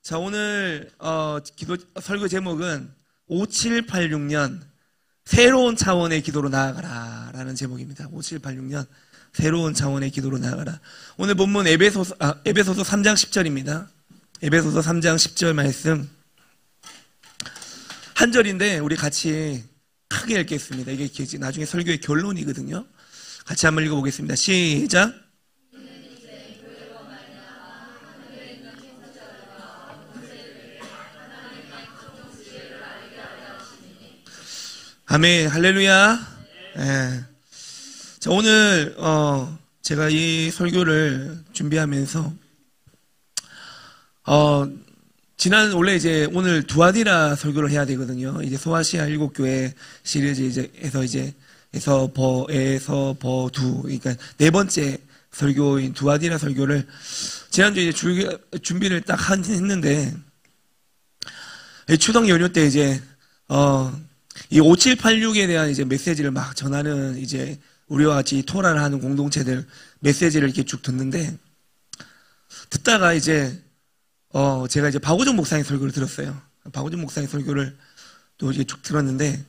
자, 오늘 설교 제목은 5786년 새로운 차원의 기도로 나아가라 라는 제목입니다. 5786년 새로운 차원의 기도로 나아가라. 오늘 본문 에베소서 3장 10절입니다. 에베소서 3장 10절 말씀 한 절인데 우리 같이 크게 읽겠습니다. 이게 나중에 설교의 결론이거든요. 같이 한번 읽어보겠습니다. 시작. 아멘, 할렐루야. 네. 자, 오늘 제가 이 설교를 준비하면서 원래 이제 오늘 두아디라 설교를 해야 되거든요. 이제 소아시아 7교회 시리즈에서 버두 그러니까 네 번째 설교인 두아디라 설교를 지난주에 이제 준비를 딱 했는데 추석 연휴 때 이제 이 5786에 대한 이제 메시지를 막 전하는 이제 우리와 같이 토라를 하는 공동체들 메시지를 이렇게 쭉 듣는데 듣다가 이제 제가 이제 박우정 목사님 설교를 들었어요. 박우정 목사님 설교를 또 이제 쭉 들었는데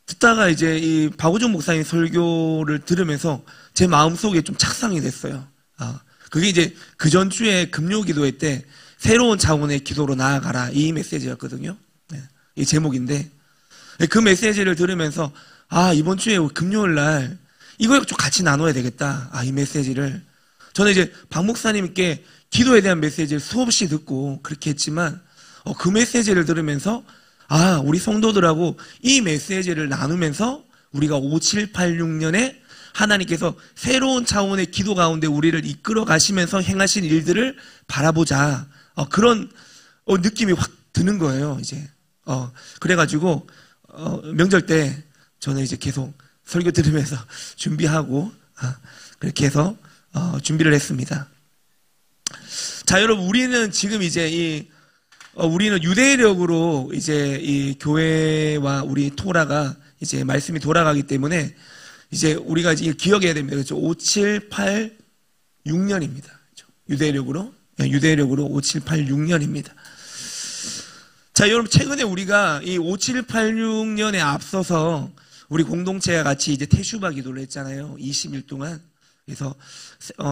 듣다가 이제 이 박우정 목사님 설교를 들으면서 제 마음속에 좀 착상이 됐어요. 그게 이제 그 전주에 금요기도회 때 새로운 차원의 기도로 나아가라 이 메시지였거든요. 네, 이 제목인데 그 메시지를 들으면서 이번 주에 금요일 날 이걸 좀 같이 나눠야 되겠다. 이 메시지를 저는 이제 박 목사님께 기도에 대한 메시지를 수없이 듣고 그렇게 했지만 그 메시지를 들으면서 우리 성도들하고 이 메시지를 나누면서 우리가 5786년에 하나님께서 새로운 차원의 기도 가운데 우리를 이끌어 가시면서 행하신 일들을 바라보자. 그런 느낌이 확 드는 거예요. 이제 그래가지고 명절 때 저는 이제 계속 설교 들으면서 준비하고 그렇게 해서 준비를 했습니다. 자, 여러분, 우리는 지금 이제 우리는 유대력으로 이제 이 교회와 우리 토라가 이제 말씀이 돌아가기 때문에 이제 우리가 이제 기억해야 됩니다. 그렇죠? 5786년입니다. 그렇죠? 유대력으로 5786년입니다. 자, 여러분, 최근에 우리가 이 5786년에 앞서서 우리 공동체와 같이 이제 태슈바 기도를 했잖아요. 20일 동안. 그래서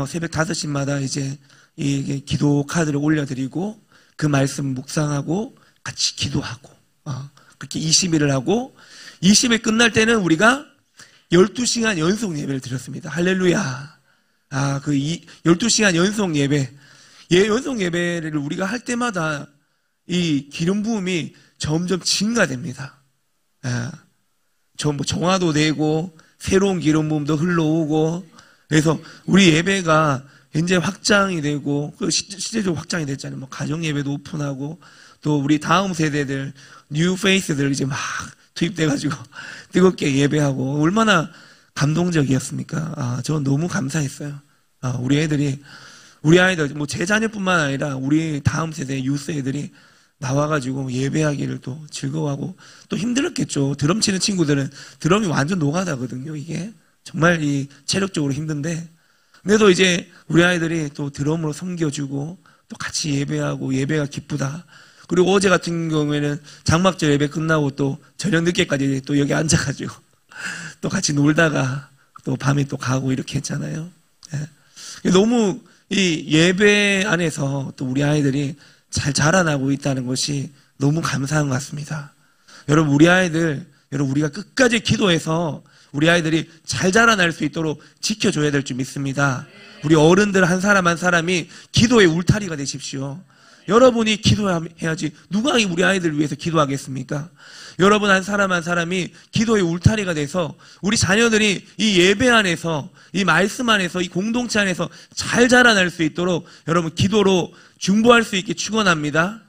새벽 5시마다 이제 이 기도 카드를 올려드리고 그 말씀 묵상하고 같이 기도하고 그렇게 20일을 하고 20일 끝날 때는 우리가 12시간 연속 예배를 드렸습니다. 할렐루야. 그 12시간 연속 연속 예배를 우리가 할 때마다 이 기름 부음이 점점 증가됩니다. 정화도 되고 새로운 기름 부음도 흘러오고 그래서 우리 예배가 현재 확장이 되고 실제적으로 확장이 됐잖아요. 뭐 가정 예배도 오픈하고 또 우리 다음 세대들 뉴 페이스들 이제 막 투입돼가지고 뜨겁게 예배하고 얼마나 감동적이었습니까? 저는 너무 감사했어요. 우리 아이들 뭐 제 자녀뿐만 아니라 우리 다음 세대 유스 애들이 나와가지고 예배하기를 또 즐거워하고 또 힘들었겠죠. 드럼 치는 친구들은 드럼이 완전 노가다거든요. 이게 정말 이 체력적으로 힘든데 그래도 이제 우리 아이들이 또 드럼으로 섬겨주고 또 같이 예배하고 예배가 기쁘다. 그리고 어제 같은 경우에는 장막절 예배 끝나고 또 저녁 늦게까지 또 여기 앉아가지고 또 같이 놀다가 또 밤에 또 가고 이렇게 했잖아요. 너무 이 예배 안에서 또 우리 아이들이 잘 자라나고 있다는 것이 너무 감사한 것 같습니다. 여러분, 우리가 끝까지 기도해서 우리 아이들이 잘 자라날 수 있도록 지켜줘야 될 줄 믿습니다. 우리 어른들 한 사람 한 사람이 기도의 울타리가 되십시오. 여러분이 기도해야지 누가 우리 아이들을 위해서 기도하겠습니까? 여러분 한 사람 한 사람이 기도의 울타리가 돼서 우리 자녀들이 이 예배 안에서 이 말씀 안에서 이 공동체 안에서 잘 자라날 수 있도록 여러분 기도로 중보할 수 있게 축원합니다.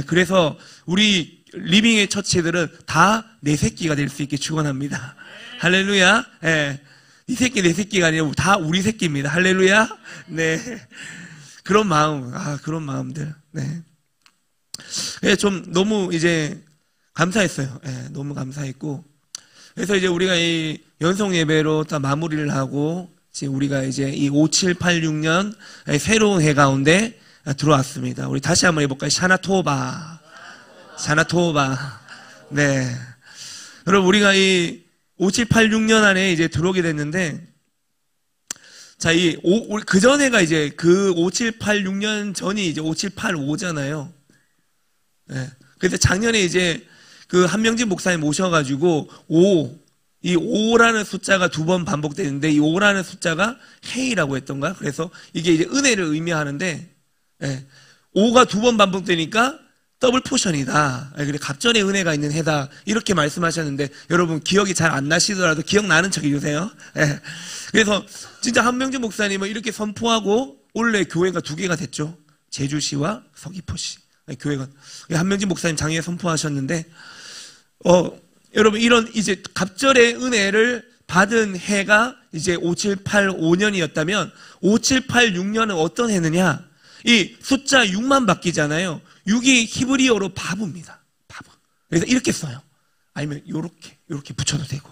그래서 우리 리빙의 처치들은 다 내 새끼가 될 수 있게 축원합니다. 할렐루야. 이 새끼 내 새끼가 아니라 다 우리 새끼입니다. 할렐루야. 네. 그런 마음들. 네. 좀 너무 이제 감사했어요. 너무 감사했고. 그래서 이제 우리가 이 연속 예배로 다 마무리를 하고, 지금 우리가 이제 이 5786년 새로운 해 가운데 들어왔습니다. 우리 다시 한번 해볼까요? 샤나토바. 샤나토바. 네. 여러분, 우리가 이 5786년 안에 이제 들어오게 됐는데, 자, 그 전에가 이제 그 5786년 전이 이제 5785잖아요. 네. 그래서 작년에 이제 그 한명진 목사님 오셔가지고, 이 5라는 숫자가 2번 반복되는데, 이 5라는 숫자가 해이라고 했던가? 그래서 이게 이제 은혜를 의미하는데, 네. 5가 2번 반복되니까 더블 포션이다. 그래, 갑절의 은혜가 있는 해다. 이렇게 말씀하셨는데, 여러분 기억이 잘 안 나시더라도 기억나는 척 해주세요. 네. 그래서 진짜 한명진 목사님은 이렇게 선포하고 원래 교회가 2개가 됐죠. 제주시와 서귀포시. 교회가. 한명진 목사님 장애에 선포하셨는데, 여러분 이런 이제 갑절의 은혜를 받은 해가 이제 5785년이었다면 5786년은 어떤 해느냐? 이 숫자 6만 바뀌잖아요. 6이 히브리어로 바브입니다. 바브. 그래서 이렇게 써요. 아니면 요렇게 붙여도 되고.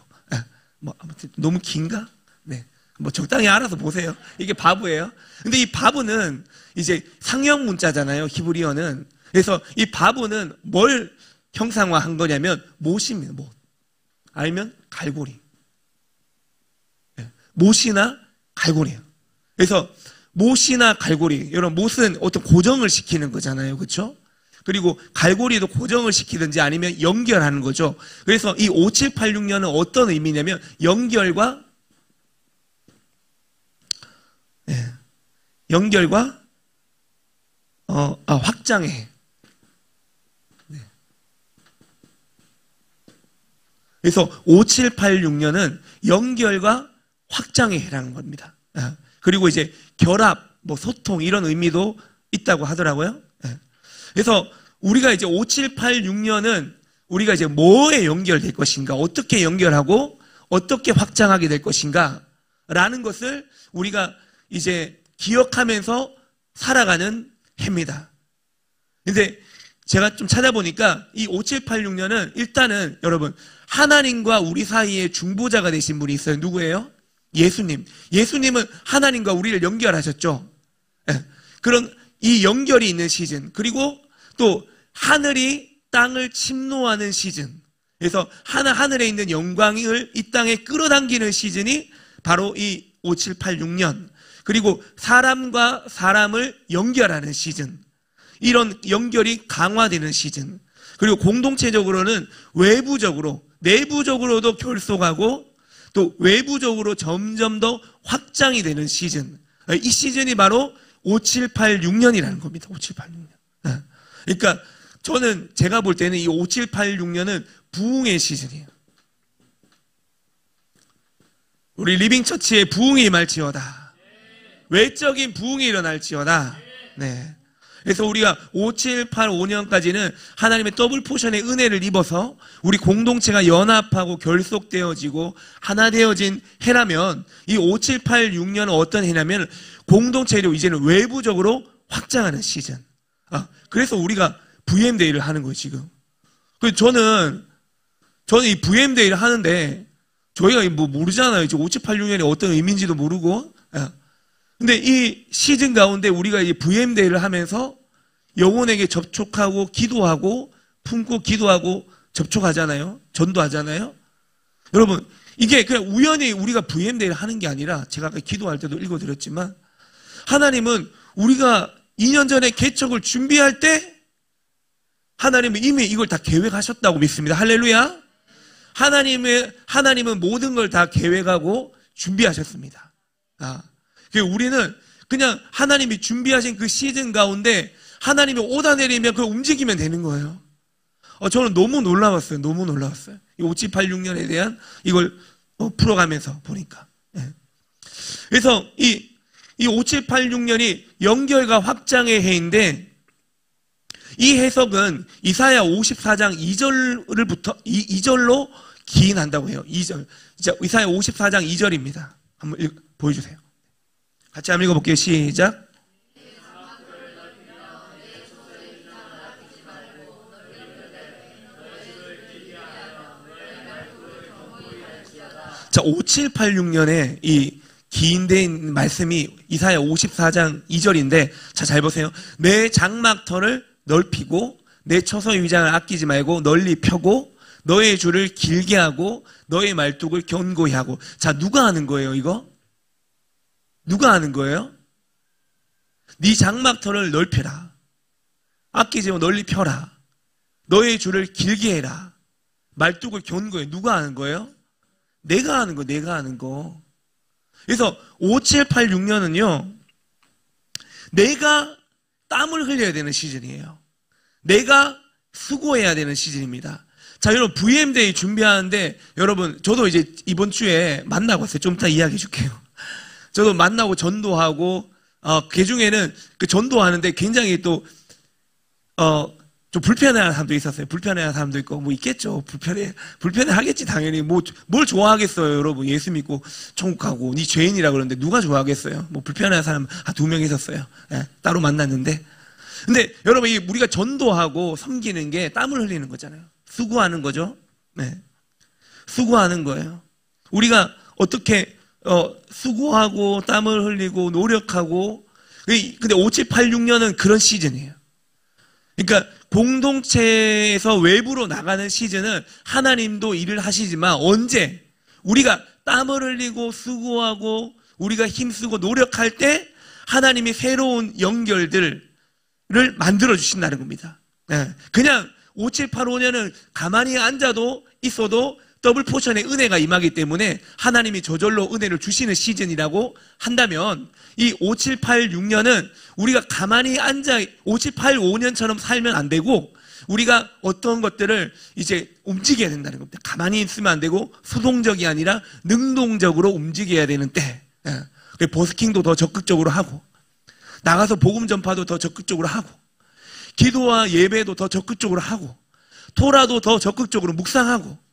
뭐 아무튼 너무 긴가? 네. 뭐 적당히 알아서 보세요. 이게 바브예요. 근데 이 바브는 이제 상형 문자잖아요. 히브리어는. 그래서 이 바브는 뭘 형상화한 거냐면 못입니다. 못. 아니면 갈고리. 네. 못이나 갈고리예요. 그래서 못이나 갈고리. 여러분 못은 어떤 고정을 시키는 거잖아요. 그렇죠? 그리고 갈고리도 고정을 시키든지 아니면 연결하는 거죠. 그래서 이 5786년은 어떤 의미냐면 연결과 확장의 해. 네. 그래서 5786년은 연결과 확장의 해라는 겁니다. 그리고 이제 결합, 뭐 소통 이런 의미도 있다고 하더라고요. 그래서 우리가 이제 5786년은 우리가 이제 뭐에 연결될 것인가, 어떻게 연결하고 어떻게 확장하게 될 것인가 라는 것을 우리가 이제 기억하면서 살아가는 해입니다. 근데 제가 좀 찾아보니까 이 5786년은 일단은 여러분 하나님과 우리 사이에 중보자가 되신 분이 있어요. 누구예요? 예수님. 예수님은 하나님과 우리를 연결하셨죠. 그런 이 연결이 있는 시즌. 그리고 또 하늘이 땅을 침노하는 시즌. 그래서 하늘에 있는 영광을 이 땅에 끌어당기는 시즌이 바로 이 5786년. 그리고 사람과 사람을 연결하는 시즌. 이런 연결이 강화되는 시즌. 그리고 공동체적으로는 외부적으로, 내부적으로도 결속하고 또 외부적으로 점점 더 확장이 되는 시즌. 이 시즌이 바로 5786년이라는 겁니다. 5786년. 그러니까 저는 제가 볼 때는 이 5786년은 부흥의 시즌이에요. 우리 리빙처치에 부흥이 임할지어다. 외적인 부흥이 일어날지어다. 네. 그래서 우리가 5785년까지는 하나님의 더블 포션의 은혜를 입어서 우리 공동체가 연합하고 결속되어지고 하나 되어진 해라면 이 5786년은 어떤 해냐면 공동체를 이제는 외부적으로 확장하는 시즌. 그래서 우리가 VM데이를 하는 거예요, 지금. 저는 이 VM데이를 하는데 저희가 뭐 모르잖아요. 5786년이 어떤 의미인지도 모르고. 근데 이 시즌 가운데 우리가 이 VM데이를 하면서 영혼에게 접촉하고 기도하고 품고 기도하고 접촉하잖아요. 전도하잖아요. 여러분, 이게 그냥 우연히 우리가 VM데이를 하는 게 아니라 제가 아까 기도할 때도 읽어드렸지만 하나님은 우리가 2년 전에 개척을 준비할 때 하나님은 이미 이걸 다 계획하셨다고 믿습니다. 할렐루야. 하나님은 모든 걸 다 계획하고 준비하셨습니다. 우리는 그냥 하나님이 준비하신 그 시즌 가운데 하나님이 오다 내리면 그걸 움직이면 되는 거예요. 저는 너무 놀라웠어요. 너무 놀라웠어요. 이 5786년에 대한 이걸 풀어가면서 보니까. 그래서 이 5786년이 연결과 확장의 해인데 이 해석은 이사야 54장 2절로 기인한다고 해요. 2절. 이사야 54장 2절입니다. 한번 보여주세요. 같이 한번 읽어볼게요. 시작. 자, 5786년에 이 긴 말씀이 이사야 54장 2절인데, 자, 잘 보세요. 내 장막터를 넓히고 내 처소의 위장을 아끼지 말고 널리 펴고 너의 줄을 길게 하고 너의 말뚝을 견고히 하고. 자, 누가 하는 거예요, 이거? 누가 하는 거예요? 네 장막터를 넓혀라. 아끼지 말고 널리 펴라. 너의 줄을 길게 해라. 말뚝을 견고히 해. 누가 하는 거예요? 내가 하는 거, 내가 하는 거. 그래서 5, 7, 8, 6년은요, 내가 땀을 흘려야 되는 시즌이에요. 내가 수고해야 되는 시즌입니다. 자, 여러분, VM데이 준비하는데, 여러분, 저도 이제 이번 주에 만나고 왔어요. 좀 이따 이야기해 줄게요. 저도 만나고 전도하고, 그 중에는 그 전도하는데 굉장히 또, 좀 불편해하는 사람도 있었어요. 불편해하는 사람도 있고, 뭐 있겠죠. 불편해 하겠지, 당연히. 뭘 좋아하겠어요, 여러분. 예수 믿고 천국 가고, 니 죄인이라 그러는데 누가 좋아하겠어요? 뭐 불편해하는 사람 한 2명 있었어요. 예, 따로 만났는데. 근데 여러분, 우리가 전도하고 섬기는 게 땀을 흘리는 거잖아요. 수고하는 거죠. 네. 수고하는 거예요. 우리가 어떻게, 수고하고, 땀을 흘리고, 노력하고, 근데 5, 7, 8, 6년은 그런 시즌이에요. 그러니까 공동체에서 외부로 나가는 시즌은 하나님도 일을 하시지만 언제 우리가 땀을 흘리고 수고하고 우리가 힘쓰고 노력할 때 하나님이 새로운 연결들을 만들어 주신다는 겁니다. 네. 그냥 5, 7, 8, 5년은 가만히 앉아도 있어도 더블 포션의 은혜가 임하기 때문에 하나님이 저절로 은혜를 주시는 시즌이라고 한다면 이 5, 7, 8, 6년은 우리가 가만히 앉아 5, 7, 8, 5년처럼 살면 안 되고 우리가 어떤 것들을 이제 움직여야 된다는 겁니다. 가만히 있으면 안 되고 수동적이 아니라 능동적으로 움직여야 되는 때. 버스킹도 더 적극적으로 하고 나가서 복음 전파도 더 적극적으로 하고 기도와 예배도 더 적극적으로 하고 토라도 더 적극적으로 묵상하고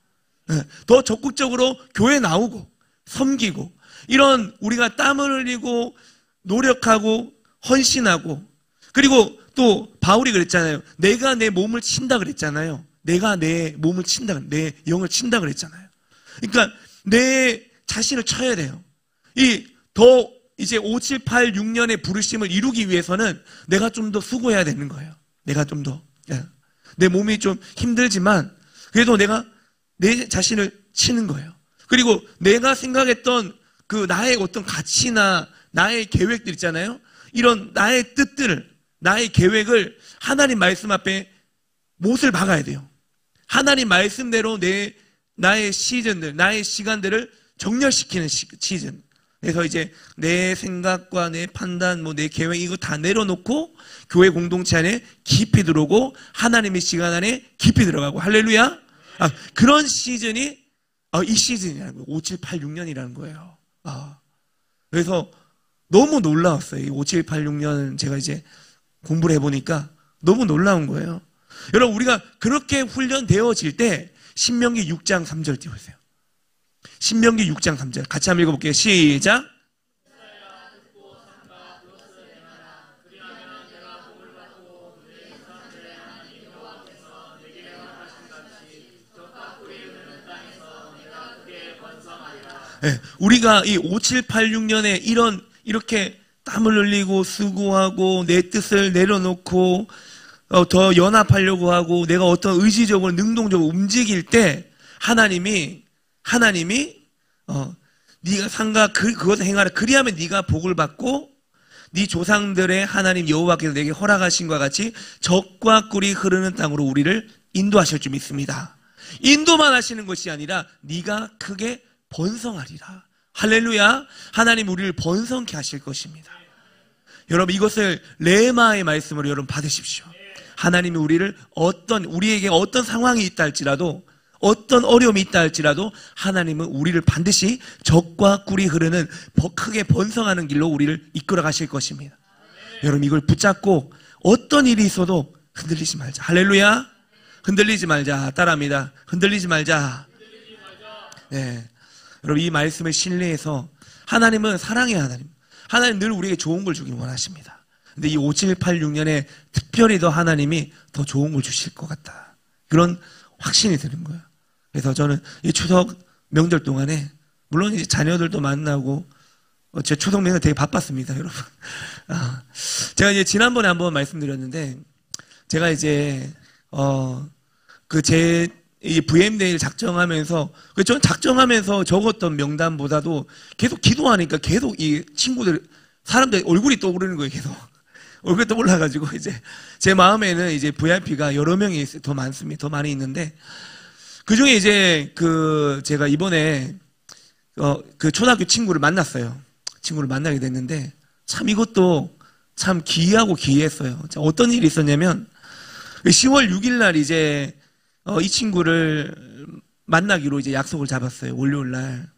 더 적극적으로 교회 나오고 섬기고 이런 우리가 땀을 흘리고 노력하고 헌신하고 그리고 또 바울이 그랬잖아요. 내가 내 몸을 친다 그랬잖아요. 내가 내 몸을 친다, 내 영을 친다 그랬잖아요. 그러니까 내 자신을 쳐야 돼요. 이제 5, 7, 8, 6년의 부르심을 이루기 위해서는 내가 좀 더 수고해야 되는 거예요. 내가 좀 더. 내 몸이 좀 힘들지만 그래도 내가 내 자신을 치는 거예요. 그리고 내가 생각했던 그 나의 어떤 가치나 나의 계획들 있잖아요. 이런 나의 뜻들을, 나의 계획을 하나님 말씀 앞에 못을 박아야 돼요. 하나님 말씀대로 나의 시즌들, 나의 시간들을 정렬시키는 시즌. 그래서 이제 내 생각과 내 판단, 내 계획 이거 다 내려놓고 교회 공동체 안에 깊이 들어오고 하나님의 시간 안에 깊이 들어가고 할렐루야. 그런 시즌이 이 시즌이라는 거예요. 5, 7, 8, 6년이라는 거예요. 그래서 너무 놀라웠어요. 이 5, 7, 8, 6년 제가 이제 공부를 해보니까 너무 놀라운 거예요. 여러분 우리가 그렇게 훈련되어질 때 신명기 6장 3절 띄우세요. 신명기 6장 3절 같이 한번 읽어볼게요. 시작. 네, 우리가 이 5, 7, 8, 6년에 이렇게 땀을 흘리고 수고하고 내 뜻을 내려놓고 더 연합하려고 하고 내가 어떤 의지적으로 능동적으로 움직일 때 하나님이 네가 그것을 행하라. 그리하면 네가 복을 받고 네 조상들의 하나님 여호와께서 내게 허락하신 것과 같이 젖과 꿀이 흐르는 땅으로 우리를 인도하실 줄 믿습니다. 인도만 하시는 것이 아니라 네가 크게 번성하리라. 할렐루야. 하나님 우리를 번성케 하실 것입니다. 여러분 이것을 레마의 말씀으로 여러분 받으십시오. 하나님이 우리에게 어떤 상황이 있다 할지라도 어떤 어려움이 있다 할지라도 하나님은 우리를 반드시 젖과 꿀이 흐르는 크게 번성하는 길로 우리를 이끌어 가실 것입니다. 여러분 이걸 붙잡고 어떤 일이 있어도 흔들리지 말자. 할렐루야. 흔들리지 말자. 따라합니다. 흔들리지 말자. 네. 여러분 이 말씀을 신뢰해서 하나님은 사랑의 하나님. 하나님 늘 우리에게 좋은 걸 주길 원하십니다. 근데 이 5, 7, 8, 6년에 특별히 더 하나님이 더 좋은 걸 주실 것 같다. 그런 확신이 드는 거예요. 그래서 저는 이 추석 명절 동안에 물론 이제 자녀들도 만나고 제 초동생은 되게 바빴습니다, 여러분. 제가 이제 지난번에 한번 말씀드렸는데, 제가 이제, 이 VM대회를 작정하면서, 저는 작정하면서 적었던 명단보다도 계속 기도하니까 계속 이 친구들, 사람들 얼굴이 떠오르는 거예요, 계속. 얼굴이 떠올라가지고, 이제, 제 마음에는 이제 VIP가 여러 명이 더 많습니다. 더 많이 있는데, 그 중에 이제, 제가 이번에, 초등학교 친구를 만났어요. 친구를 만나게 됐는데, 참 이것도 참 기이하고 기이했어요. 어떤 일이 있었냐면, 10월 6일 날 이제, 이 친구를 만나기로 이제 약속을 잡았어요. 월요일 날.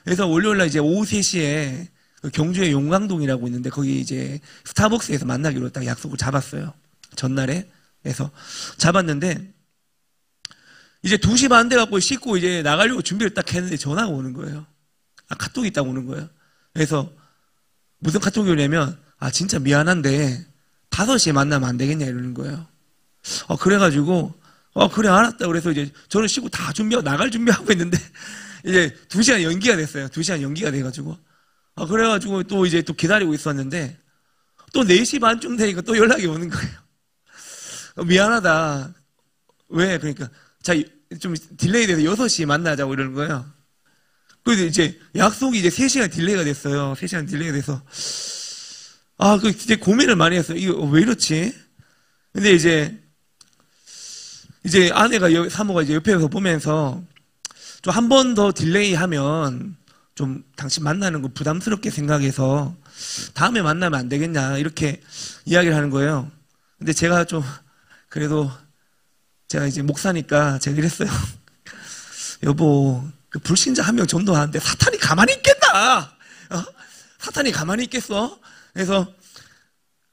그래서 월요일 날 이제 오후 3시에 경주의 용광동이라고 있는데 거기 이제 스타벅스에서 만나기로 딱 약속을 잡았어요. 전날에. 그래서 잡았는데 이제 2시 반 돼갖고 씻고 이제 나가려고 준비를 딱 했는데 전화가 오는 거예요. 카톡이 딱 오는 거예요. 그래서 무슨 카톡이 오냐면 진짜 미안한데 5시에 만나면 안 되겠냐 이러는 거예요. 그래가지고 그래, 알았다. 그래서 이제 저는 씻고 다 나갈 준비하고 있는데, 이제 2시간 연기가 됐어요. 2시간 연기가 돼가지고. 그래가지고 또 이제 또 기다리고 있었는데, 또 4시 반쯤 되니까 또 연락이 오는 거예요. 미안하다. 왜? 그러니까, 좀 딜레이 돼서 6시에 만나자고 이러는 거예요. 그래서 이제 약속이 이제 3시간 딜레이가 됐어요. 3시간 딜레이가 돼서. 진짜 고민을 많이 했어요. 이거 왜 이렇지? 근데 이제 아내가 사모가 이제 옆에서 보면서 좀 한 번 더 딜레이 하면 좀 당신 만나는 거 부담스럽게 생각해서 다음에 만나면 안 되겠냐 이렇게 이야기를 하는 거예요. 근데 제가 좀 그래도 제가 이제 목사니까 제가 이랬어요. 여보, 그 불신자 한 명 전도하는데 사탄이 가만히 있겠나? 사탄이 가만히 있겠어? 그래서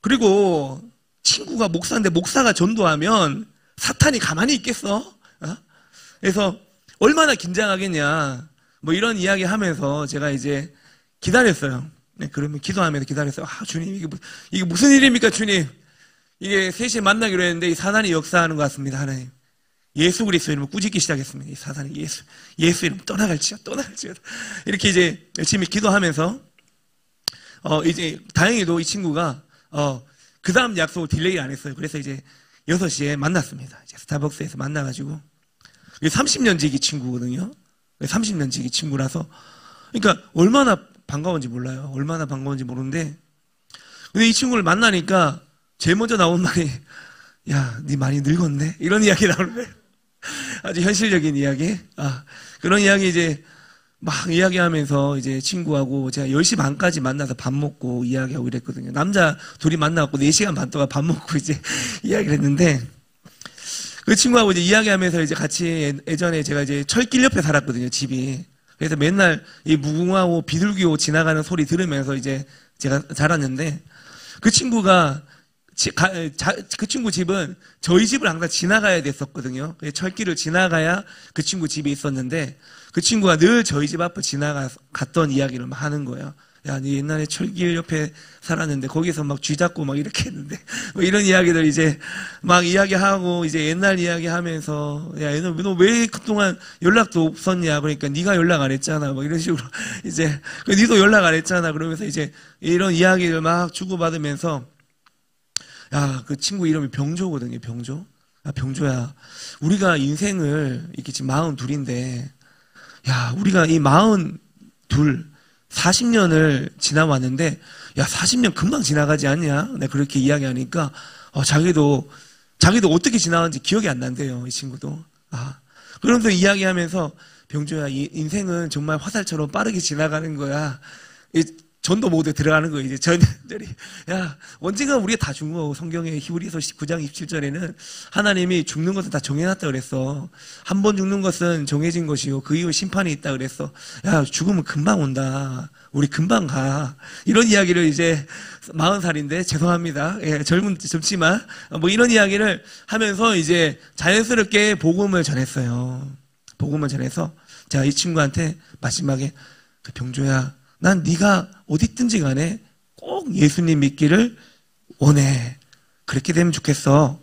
그리고 친구가 목사인데 목사가 전도하면 사탄이 가만히 있겠어? 그래서 얼마나 긴장하겠냐 뭐 이런 이야기 하면서 제가 이제 기다렸어요. 네, 그러면 기도하면서 기다렸어요. 주님 이게 무슨 일입니까 주님? 이게 3시에 만나기로 했는데 이 사단이 역사하는 것 같습니다. 하나님 예수 그리스도 이름으로 꾸짖기 시작했습니다. 이 사단이 예수 이름 떠나갈지어다 이렇게 이제 열심히 기도하면서 이제 다행히도 이 친구가 그 다음 약속을 딜레이 안 했어요. 그래서 이제 6시에 만났습니다. 이제 스타벅스에서 만나가지고. 30년 지기 친구거든요. 30년 지기 친구라서. 그러니까 얼마나 반가운지 몰라요. 얼마나 반가운지 모르는데. 근데 이 친구를 만나니까 제일 먼저 나온 말이, 야, 니 많이 늙었네? 이런 이야기 나오는 거예요. 아주 현실적인 이야기. 그런 이야기 이제 막 이야기하면서 이제 친구하고 제가 10시 반까지 만나서 밥 먹고 이야기하고 이랬거든요. 남자 둘이 만나갖고 4시간 반 동안 밥 먹고 이제 이야기를 했는데 그 친구하고 이제 이야기하면서 이제 같이 예전에 제가 이제 철길 옆에 살았거든요, 집이. 그래서 맨날 이 무궁화호 비둘기호 지나가는 소리 들으면서 이제 제가 자랐는데 그 친구가 그 친구 집은 저희 집을 항상 지나가야 됐었거든요. 철길을 지나가야 그 친구 집이 있었는데 그 친구가 늘 저희 집 앞을 갔던 이야기를 막 하는 거예요. 야, 니 옛날에 철길 옆에 살았는데 거기서 막 쥐 잡고 막 이렇게 했는데 뭐 이런 이야기들 이제 막 이야기하고 이제 옛날 이야기하면서 야, 너 왜 그동안 연락도 없었냐? 그러니까 네가 연락 안 했잖아. 뭐 이런 식으로 이제 니도 연락 안 했잖아. 그러면서 이제 이런 이야기를 막 주고받으면서 야, 그 친구 이름이 병조거든요. 병조. 병조야. 우리가 인생을 이렇게 지금 42인데 야, 우리가 이 42 40년을 지나왔는데 야 40년 금방 지나가지 않냐? 내가 그렇게 이야기하니까 자기도 어떻게 지나갔는지 기억이 안 난대요. 이 친구도. 그러면서 이야기하면서 병조야 이 인생은 정말 화살처럼 빠르게 지나가는 거야. 전도 모드에 들어가는 거예요. 이제 전들이 야 언젠가 우리가 다 죽는 거고 성경에 히브리서 19장 27절에는 하나님이 죽는 것은 다 정해놨다 그랬어. 한 번 죽는 것은 정해진 것이요 그 이후 심판이 있다 그랬어. 야 죽으면 금방 온다. 우리 금방 가. 이런 이야기를 이제 40살인데 죄송합니다. 예, 젊지만 뭐 이런 이야기를 하면서 이제 자연스럽게 복음을 전했어요. 복음을 전해서 제가 이 친구한테 마지막에 그 병조야. 난 네가 어디 있든지 간에 꼭 예수님 믿기를 원해. 그렇게 되면 좋겠어.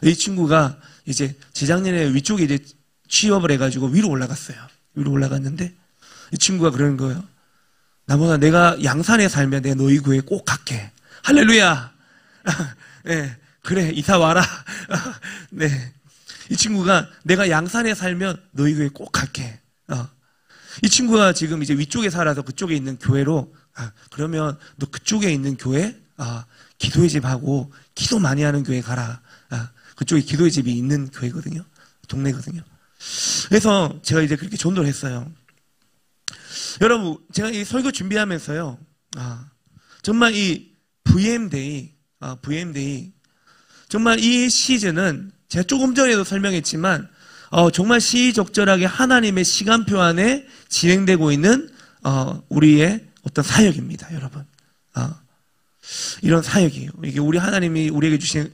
이 친구가 이제 재작년에 위쪽에 이제 취업을 해가지고 위로 올라갔어요. 위로 올라갔는데 이 친구가 그러는 거예요. 나보다 내가 양산에 살면 내가 너희 교회 꼭 갈게. 할렐루야. 네, 그래, 이사 와라. 네. 이 친구가 내가 양산에 살면 너희 교회 꼭 갈게. 이 친구가 지금 이제 위쪽에 살아서 그쪽에 있는 교회로, 그러면 너 그쪽에 있는 교회, 기도의 집하고 기도 많이 하는 교회 가라. 그쪽에 기도의 집이 있는 교회거든요. 동네거든요. 그래서 제가 이제 그렇게 전도를 했어요. 여러분, 제가 이 설교 준비하면서요, 정말 이 VM데이, 정말 이 시즌은 제가 조금 전에도 설명했지만, 정말 시의적절하게 하나님의 시간표 안에 진행되고 있는, 우리의 어떤 사역입니다, 여러분. 이런 사역이에요. 이게 우리 하나님이 우리에게 주신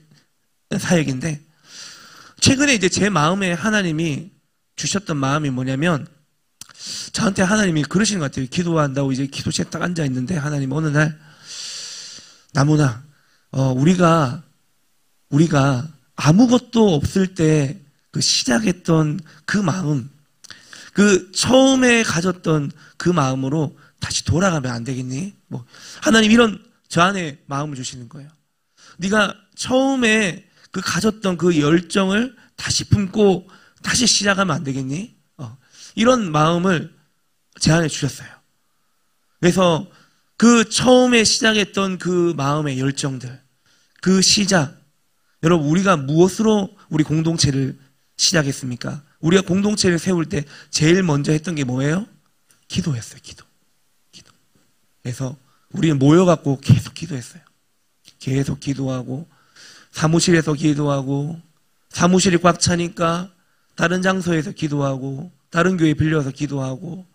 사역인데, 최근에 이제 제 마음에 하나님이 주셨던 마음이 뭐냐면, 저한테 하나님이 그러시는 것 같아요. 기도한다고 이제 기도실에 딱 앉아있는데, 하나님 어느 날, 나무나, 우리가 아무것도 없을 때 그 시작했던 그 마음, 그 처음에 가졌던 그 마음으로 다시 돌아가면 안 되겠니? 하나님 이런 저 안에 마음을 주시는 거예요. 네가 처음에 그 가졌던 그 열정을 다시 품고 다시 시작하면 안 되겠니? 이런 마음을 제 안에 주셨어요. 그래서 그 처음에 시작했던 그 마음의 열정들, 그 시작, 여러분 우리가 무엇으로 우리 공동체를 시작했습니까? 우리가 공동체를 세울 때 제일 먼저 했던 게 뭐예요? 기도였어요. 기도. 그래서 우리는 모여갖고 계속 기도했어요. 계속 기도하고, 사무실에서 기도하고, 사무실이 꽉 차니까 다른 장소에서 기도하고, 다른 교회 빌려서 기도하고,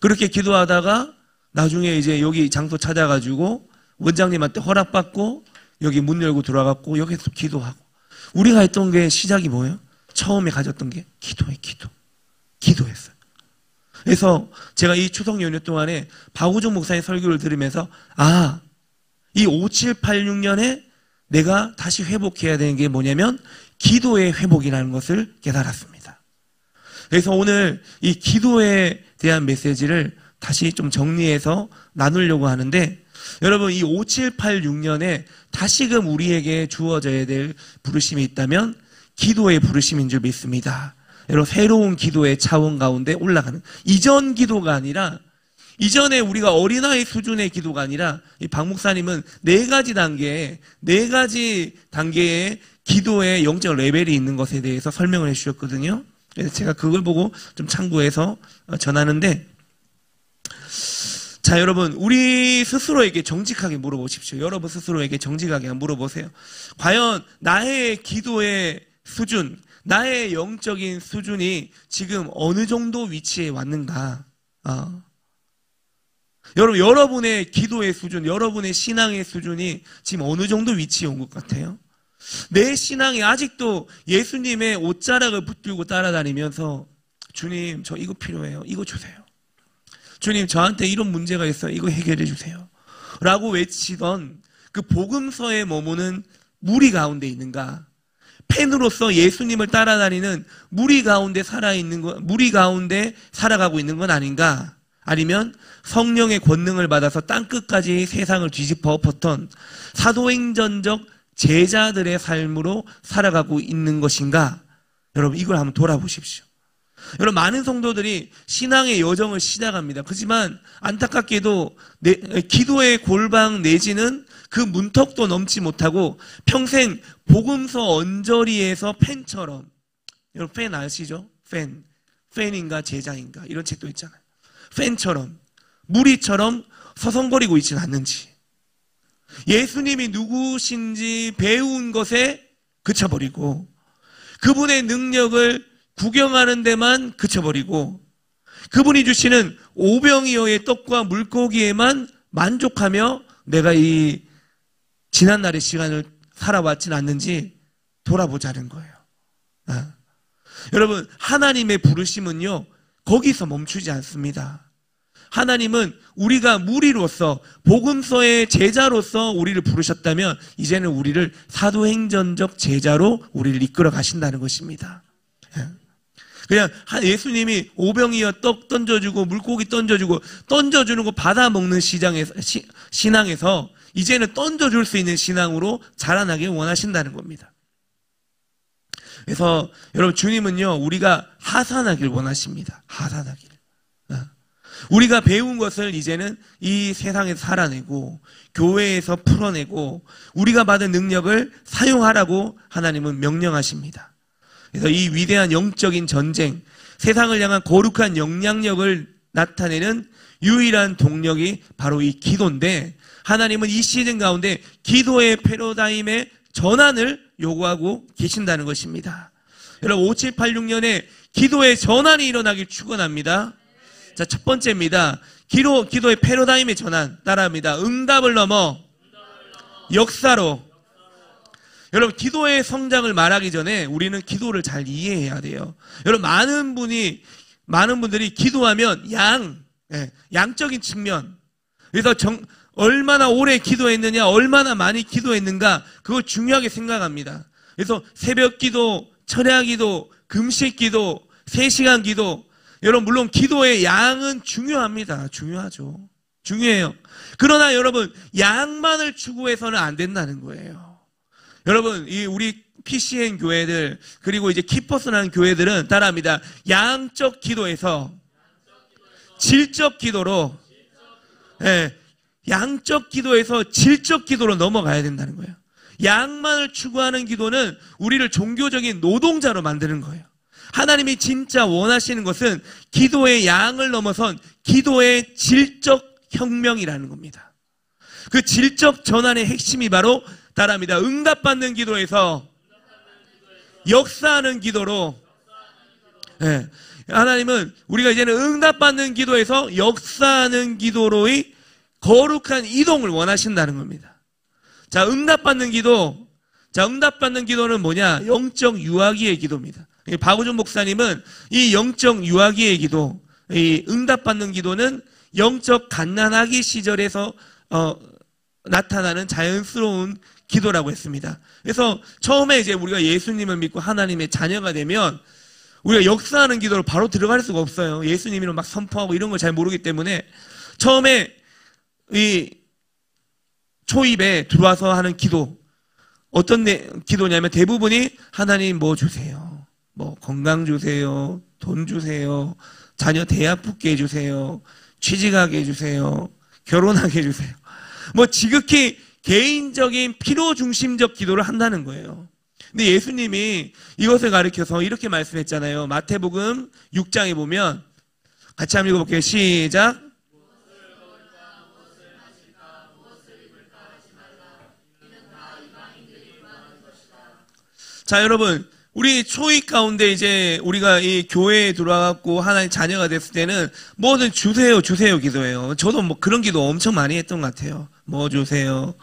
그렇게 기도하다가 나중에 이제 여기 장소 찾아가지고 원장님한테 허락받고 여기 문 열고 들어가고 여기서 기도하고. 우리가 했던 게 시작이 뭐예요? 처음에 가졌던 게 기도했어요. 그래서 제가 이 추석 연휴 동안에 박우종 목사의 설교를 들으면서 이 5786년에 내가 다시 회복해야 되는 게 뭐냐면 기도의 회복이라는 것을 깨달았습니다. 그래서 오늘 이 기도에 대한 메시지를 다시 좀 정리해서 나누려고 하는데, 여러분 이 5786년에 다시금 우리에게 주어져야 될 부르심이 있다면 기도의 부르심인 줄 믿습니다. 여러분 새로운 기도의 차원 가운데 올라가는, 이전 기도가 아니라, 이전에 우리가 어린아이 수준의 기도가 아니라, 이 박 목사님은 네 가지 단계의 기도의 영적 레벨이 있는 것에 대해서 설명을 해주셨거든요. 그래서 제가 그걸 보고 좀 참고해서 전하는데, 자, 여러분, 우리 스스로에게 정직하게 물어보십시오. 여러분 스스로에게 정직하게 물어보세요. 과연 나의 기도의 수준, 나의 영적인 수준이 지금 어느 정도 위치에 왔는가? 여러분의 기도의 수준, 여러분의 신앙의 수준이 지금 어느 정도 위치에 온 것 같아요? 내 신앙이 아직도 예수님의 옷자락을 붙들고 따라다니면서, 주님, 저 이거 필요해요. 이거 주세요. 주님, 저한테 이런 문제가 있어요. 이거 해결해 주세요. 라고 외치던 그 복음서에 머무는 무리 가운데 있는가? 팬으로서 예수님을 따라다니는 무리 가운데 무리 가운데 살아가고 있는 건 아닌가? 아니면 성령의 권능을 받아서 땅끝까지 세상을 뒤집어 엎었던 사도행전적 제자들의 삶으로 살아가고 있는 것인가? 여러분, 이걸 한번 돌아보십시오. 여러분, 많은 성도들이 신앙의 여정을 시작합니다. 그렇지만 안타깝게도 기도의 골방 내지는 그 문턱도 넘지 못하고 평생 복음서 언저리에서 팬처럼, 여러분 팬 아시죠? 팬인가 제자인가 이런 책도 있잖아요. 팬처럼, 무리처럼 서성거리고 있지는 않는지, 예수님이 누구신지 배운 것에 그쳐버리고 그분의 능력을 구경하는 데만 그쳐버리고 그분이 주시는 오병이어의 떡과 물고기에만 만족하며 내가 이 지난날의 시간을 살아왔진 않는지 돌아보자는 거예요. 여러분, 하나님의 부르심은요 거기서 멈추지 않습니다. 하나님은 우리가 무리로서 복음서의 제자로서 우리를 부르셨다면 이제는 우리를 사도행전적 제자로 우리를 이끌어 가신다는 것입니다. 그냥 예수님이 오병이어 떡 던져주고 물고기 던져주는 거 받아먹는 신앙에서 이제는 던져줄 수 있는 신앙으로 자라나길 원하신다는 겁니다. 그래서 여러분, 주님은요, 우리가 하산하길 원하십니다. 하산하길. 우리가 배운 것을 이제는 이 세상에서 살아내고 교회에서 풀어내고 우리가 받은 능력을 사용하라고 하나님은 명령하십니다. 그래서 이 위대한 영적인 전쟁, 세상을 향한 거룩한 영향력을 나타내는 유일한 동력이 바로 이 기도인데, 하나님은 이 시즌 가운데 기도의 패러다임의 전환을 요구하고 계신다는 것입니다. 여러분, 5786년에 기도의 전환이 일어나길 축원합니다. 자, 첫 번째입니다. 기도의 패러다임의 전환. 따라합니다. 응답을 넘어 역사로. 여러분, 기도의 성장을 말하기 전에 우리는 기도를 잘 이해해야 돼요. 여러분, 많은 분들이 기도하면 양적인 측면. 그래서 얼마나 오래 기도했느냐, 얼마나 많이 기도했는가, 그거 중요하게 생각합니다. 그래서 새벽 기도, 철야 기도, 금식 기도, 3시간 기도, 여러분, 물론 기도의 양은 중요합니다. 중요하죠. 중요해요. 그러나 여러분, 양만을 추구해서는 안 된다는 거예요. 여러분, 우리 PCN 교회들, 그리고 이제 키퍼스라는 교회들은 따라합니다. 양적 기도에서 질적 기도로, 양적 기도에서 질적 기도로 넘어가야 된다는 거예요. 양만을 추구하는 기도는 우리를 종교적인 노동자로 만드는 거예요. 하나님이 진짜 원하시는 것은 기도의 양을 넘어선 기도의 질적 혁명이라는 겁니다. 그 질적 전환의 핵심이 바로 따라합니다. 응답받는 기도에서 역사하는 기도로. 하나님은 우리가 이제는 응답받는 기도에서 역사하는 기도로의 거룩한 이동을 원하신다는 겁니다. 자, 응답받는 기도는 뭐냐? 영적 유아기의 기도입니다. 박우준 목사님은 이 영적 유아기의 기도, 이 응답받는 기도는 영적 갓난아기 시절에서 나타나는 자연스러운 기도라고 했습니다. 그래서 처음에 이제 우리가 예수님을 믿고 하나님의 자녀가 되면 우리가 역사하는 기도로 바로 들어갈 수가 없어요. 예수님이랑 막 선포하고 이런 걸 잘 모르기 때문에 처음에 이 초입에 들어와서 하는 기도, 어떤 기도냐면 대부분이 하나님 뭐 주세요. 뭐 건강 주세요. 돈 주세요. 자녀 대학 붙게 해주세요. 취직하게 해주세요. 결혼하게 해주세요. 뭐 지극히 개인적인 필요 중심적 기도를 한다는 거예요. 근데 예수님이 이것을 가리켜서 이렇게 말씀했잖아요. 마태복음 6장에 보면 같이 한번 읽어볼게요. 시작. 자, 여러분, 우리 초입 가운데 이제 우리가 이 교회에 들어와갖고 하나님 자녀가 됐을 때는 뭐든 주세요 기도해요. 저도 뭐 그런 기도 엄청 많이 했던 것 같아요. 뭐 주세요.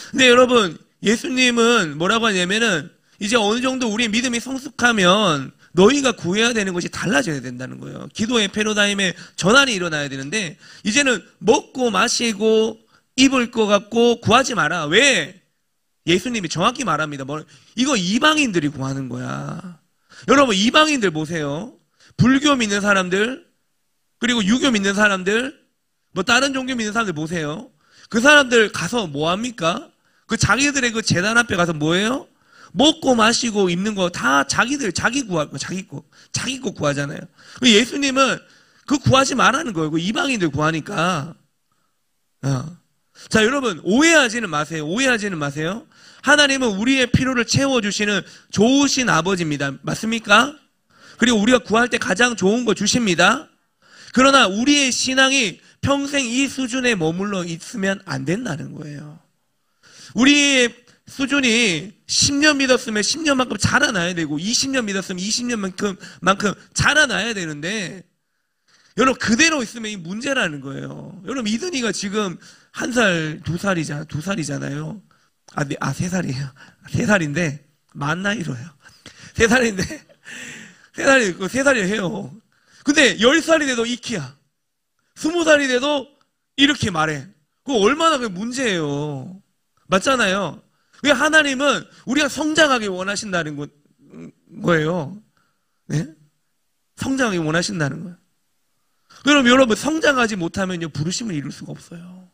근데 여러분, 예수님은 뭐라고 하냐면은 이제 어느 정도 우리 믿음이 성숙하면 너희가 구해야 되는 것이 달라져야 된다는 거예요. 기도의 패러다임의 전환이 일어나야 되는데 이제는 먹고 마시고 입을 것 같고 구하지 마라. 왜? 예수님이 정확히 말합니다. 이거 이방인들이 구하는 거야. 여러분, 이방인들 보세요. 불교 믿는 사람들, 그리고 유교 믿는 사람들, 뭐 다른 종교 믿는 사람들 보세요. 그 사람들 가서 뭐 합니까? 그 자기들의 그 제단 앞에 가서 뭐예요? 먹고 마시고 입는 거 다 자기 구할 거, 자기 거 구하잖아요. 예수님은 그 구하지 말라는 거예요. 그 이방인들 구하니까. 자, 여러분, 오해하지는 마세요. 하나님은 우리의 필요를 채워주시는 좋으신 아버지입니다. 맞습니까? 그리고 우리가 구할 때 가장 좋은 거 주십니다. 그러나 우리의 신앙이 평생 이 수준에 머물러 있으면 안 된다는 거예요. 우리의 수준이 10년 믿었으면 10년만큼 자라나야 되고 20년 믿었으면 20년만큼 자라나야 되는데 여러분, 그대로 있으면 이 문제라는 거예요. 여러분, 이든이가 지금 1살, 2살이잖아요. 3살이에요. 3살인데, 만 나이로요. 3살인데, 3살이 해요. 근데 10살이 돼도 이키야. 20살이 돼도 이렇게 말해. 그거 얼마나 그게 문제예요. 맞잖아요. 왜 하나님은 우리가 성장하길 원하신다는 거예요. 네? 성장하기 원하신다는 거예요. 그럼 여러분 성장하지 못하면요 부르심을 이룰 수가 없어요.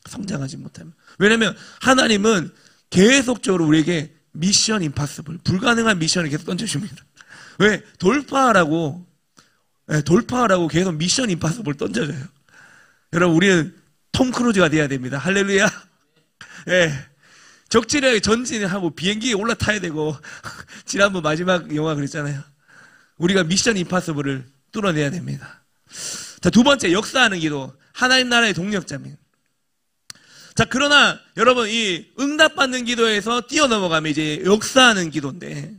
성장하지 못하면. 왜냐하면 하나님은 계속적으로 우리에게 미션 임파서블, 불가능한 미션을 계속 던져줍니다. 왜? 돌파하라고 계속 미션 임파서블 던져줘요. 여러분 우리는 톰 크루즈가 돼야 됩니다. 할렐루야. 네. 적진하게 전진하고 비행기에 올라타야 되고 지난번 마지막 영화 그랬잖아요. 우리가 미션 임파서블을 뚫어내야 됩니다. 자, 두 번째, 역사하는 기도. 하나님 나라의 동력자입니다. 자, 그러나 여러분 이 응답받는 기도에서 뛰어넘어가면 이제 역사하는 기도인데,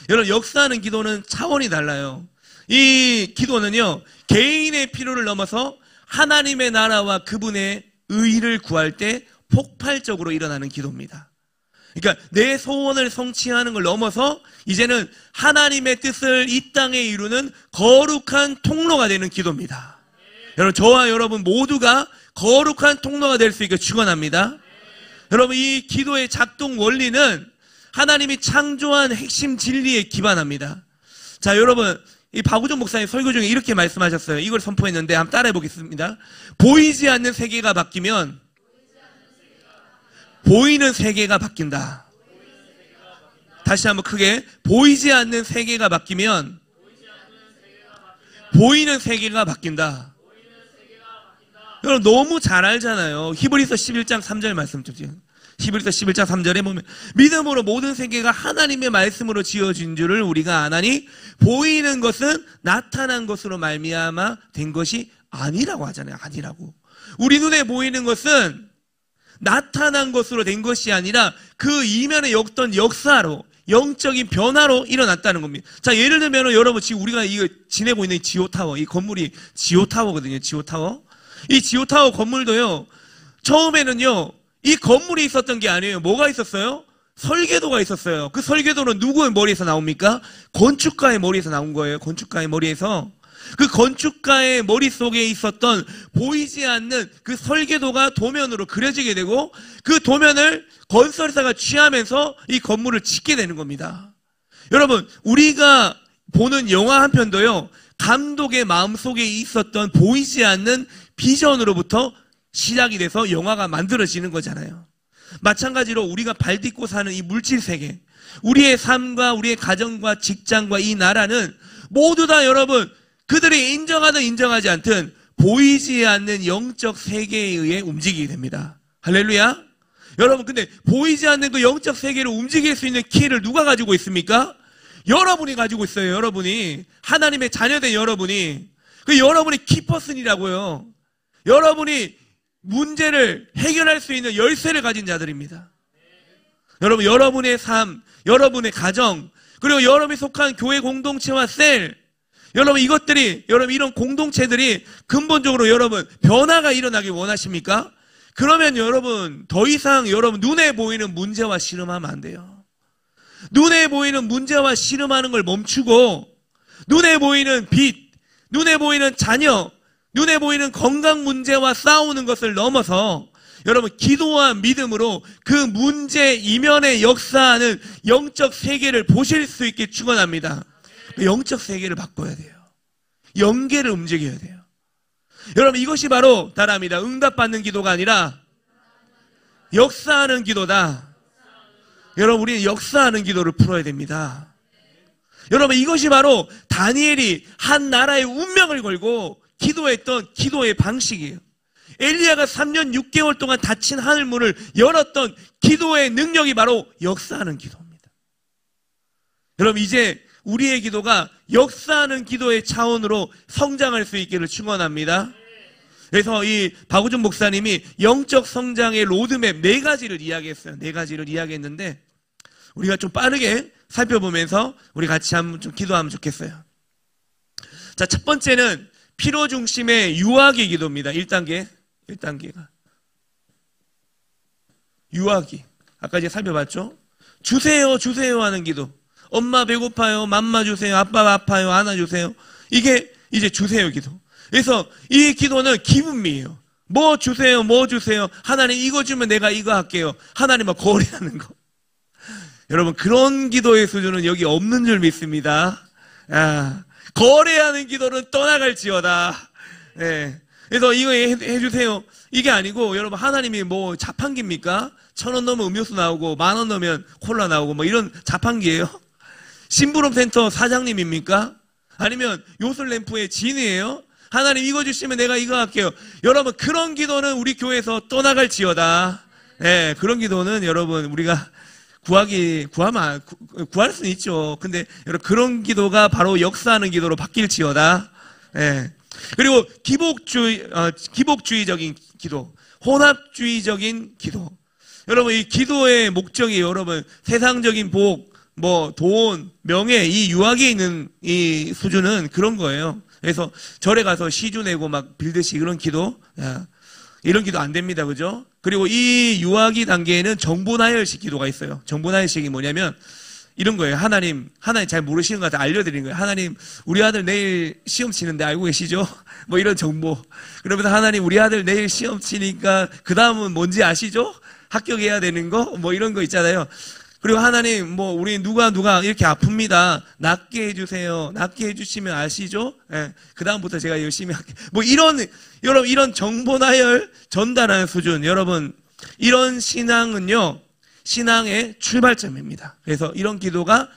여러분 역사하는 기도는 차원이 달라요. 이 기도는요 개인의 필요를 넘어서 하나님의 나라와 그분의 의를 구할 때 폭발적으로 일어나는 기도입니다. 그러니까 내 소원을 성취하는 걸 넘어서 이제는 하나님의 뜻을 이 땅에 이루는 거룩한 통로가 되는 기도입니다. 여러분 저와 여러분 모두가 거룩한 통로가 될 수 있게 축원합니다. 여러분 이 기도의 작동 원리는 하나님이 창조한 핵심 진리에 기반합니다. 자, 여러분 이 박우종 목사님 설교 중에 이렇게 말씀하셨어요. 이걸 선포했는데 한번 따라해 보겠습니다. 보이지 않는 세계가 바뀌면 보이는 세계가 바뀐다. 다시 한번 크게, 보이지 않는 세계가 바뀌면 보이는 세계가 바뀐다. 여러분 너무 잘 알잖아요. 히브리서 11장 3절 말씀 좀 드려요. 히브리서 11장 3절에 보면 믿음으로 모든 세계가 하나님의 말씀으로 지어진 줄을 우리가 아나니 보이는 것은 나타난 것으로 말미암아 된 것이 아니라고 하잖아요. 아니라고. 우리 눈에 보이는 것은 나타난 것으로 된 것이 아니라 그 이면에 어떤 역사로 영적인 변화로 일어났다는 겁니다. 자, 예를 들면 여러분 지금 우리가 이거 지내고 있는 지오타워, 이 건물이 지오타워거든요. 지오타워. 이 지오타워 건물도요 처음에는요 이 건물이 있었던 게 아니에요. 뭐가 있었어요? 설계도가 있었어요. 그 설계도는 누구의 머리에서 나옵니까? 건축가의 머리에서 나온 거예요. 건축가의 머리에서. 그 건축가의 머릿속에 있었던 보이지 않는 그 설계도가 도면으로 그려지게 되고 그 도면을 건설사가 취하면서 이 건물을 짓게 되는 겁니다. 여러분 우리가 보는 영화 한 편도요 감독의 마음속에 있었던 보이지 않는 비전으로부터 시작이 돼서 영화가 만들어지는 거잖아요. 마찬가지로 우리가 발 딛고 사는 이 물질 세계, 우리의 삶과 우리의 가정과 직장과 이 나라는 모두 다 여러분 그들이 인정하든 인정하지 않든 보이지 않는 영적 세계에 의해 움직이게 됩니다. 할렐루야. 여러분 근데 보이지 않는 그 영적 세계를 움직일 수 있는 키를 누가 가지고 있습니까? 여러분이 가지고 있어요. 여러분이. 하나님의 자녀된 여러분이. 그 여러분이 키퍼슨이라고요. 여러분이 문제를 해결할 수 있는 열쇠를 가진 자들입니다. 여러분 여러분의 삶, 여러분의 가정, 그리고 여러분이 속한 교회 공동체와 셀, 여러분 이것들이, 여러분 이런 공동체들이 근본적으로 여러분 변화가 일어나길 원하십니까? 그러면 여러분 더 이상 여러분 눈에 보이는 문제와 씨름하면 안 돼요. 눈에 보이는 문제와 씨름하는 걸 멈추고 눈에 보이는 빚, 눈에 보이는 자녀, 눈에 보이는 건강 문제와 싸우는 것을 넘어서 여러분 기도와 믿음으로 그 문제 이면에 역사하는 영적 세계를 보실 수 있게 축원합니다. 영적 세계를 바꿔야 돼요. 영계를 움직여야 돼요. 여러분 이것이 바로 따라합니다. 응답받는 기도가 아니라 역사하는 기도다. 여러분 우리는 역사하는 기도를 풀어야 됩니다. 여러분 이것이 바로 다니엘이 한 나라의 운명을 걸고 기도했던 기도의 방식이에요. 엘리야가 3년 6개월 동안 닫힌 하늘문을 열었던 기도의 능력이 바로 역사하는 기도입니다. 여러분 이제 우리의 기도가 역사하는 기도의 차원으로 성장할 수 있기를 축원합니다. 그래서 이 박우준 목사님이 영적 성장의 로드맵 4가지를 이야기했어요. 4가지를 이야기했는데 우리가 좀 빠르게 살펴보면서 우리 같이 한번 좀 기도하면 좋겠어요. 자, 첫 번째는 필요 중심의 유아기 기도입니다. 1단계가. 유아기. 아까 이제 살펴봤죠? 주세요, 주세요 하는 기도. 엄마 배고파요, 맘마 주세요, 아빠 아파요, 안아주세요. 이게 이제 주세요 기도. 그래서 이 기도는 기분미예요. 뭐 주세요, 뭐 주세요. 하나님 이거 주면 내가 이거 할게요. 하나님과 거래하는 거. 여러분 그런 기도의 수준은 여기 없는 줄 믿습니다. 거래하는 기도는 떠나갈지어다. 예. 그래서 이거 해주세요. 이게 아니고, 여러분, 하나님이 뭐 자판기입니까? 1,000원 넣으면 음료수 나오고, 10,000원 넣으면 콜라 나오고, 뭐 이런 자판기예요? 심부름센터 사장님입니까? 아니면 요술램프의 진이에요? 하나님 이거 주시면 내가 이거 할게요. 여러분, 그런 기도는 우리 교회에서 떠나갈지어다. 예, 그런 기도는 여러분, 우리가 구할 수는 있죠. 근데 여러분, 그런 기도가 바로 역사하는 기도로 바뀔지어다. 예. 그리고 기복주의적인 기도, 혼합주의적인 기도. 여러분, 이 기도의 목적이 여러분, 세상적인 복, 뭐, 돈, 명예, 이 유학에 있는 이 수준은 그런 거예요. 그래서 절에 가서 시주 내고 막 빌듯이 그런 기도, 이런 기도 안 됩니다. 그죠? 그리고 이 유아기 단계에는 정보나열식 기도가 있어요. 정보나열식이 뭐냐면 이런 거예요. 하나님 잘 모르시는 것 같아 알려드리는 거예요. 하나님, 우리 아들 내일 시험 치는데 알고 계시죠? 뭐 이런 정보. 그러면서 하나님, 우리 아들 내일 시험 치니까 그 다음은 뭔지 아시죠? 합격해야 되는 거? 뭐 이런 거 있잖아요. 그리고 하나님, 뭐 우리 누가 이렇게 아픕니다. 낫게 해주세요. 낫게 해주시면 아시죠? 예. 그 다음부터 제가 열심히 할게요. 뭐 여러분, 이런 정보나열 전달하는 수준. 여러분, 이런 신앙은요, 신앙의 출발점입니다. 그래서 이런 기도가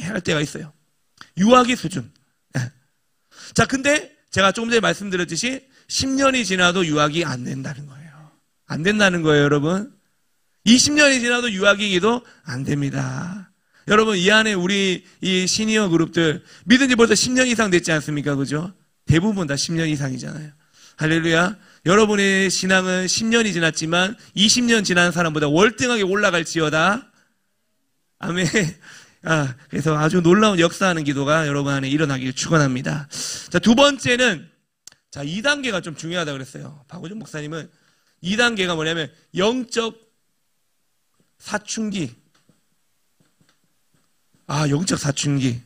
할 때가 있어요. 유아기 수준. 예. 자, 근데 제가 조금 전에 말씀드렸듯이 10년이 지나도 유아기 안 된다는 거예요. 안 된다는 거예요, 여러분. 20년이 지나도 유아기기도 안 됩니다. 여러분, 이 안에 우리 이 시니어 그룹들 믿은 지 벌써 10년 이상 됐지 않습니까? 그죠? 대부분 다 10년 이상이잖아요. 할렐루야. 여러분의 신앙은 10년이 지났지만 20년 지난 사람보다 월등하게 올라갈지어다. 아멘. 그래서 아주 놀라운 역사하는 기도가 여러분 안에 일어나기를 축원합니다. 자, 두 번째는, 자, 2단계가 좀 중요하다고 그랬어요. 박우준 목사님은 2단계가 뭐냐면 영적 사춘기. 영적 사춘기.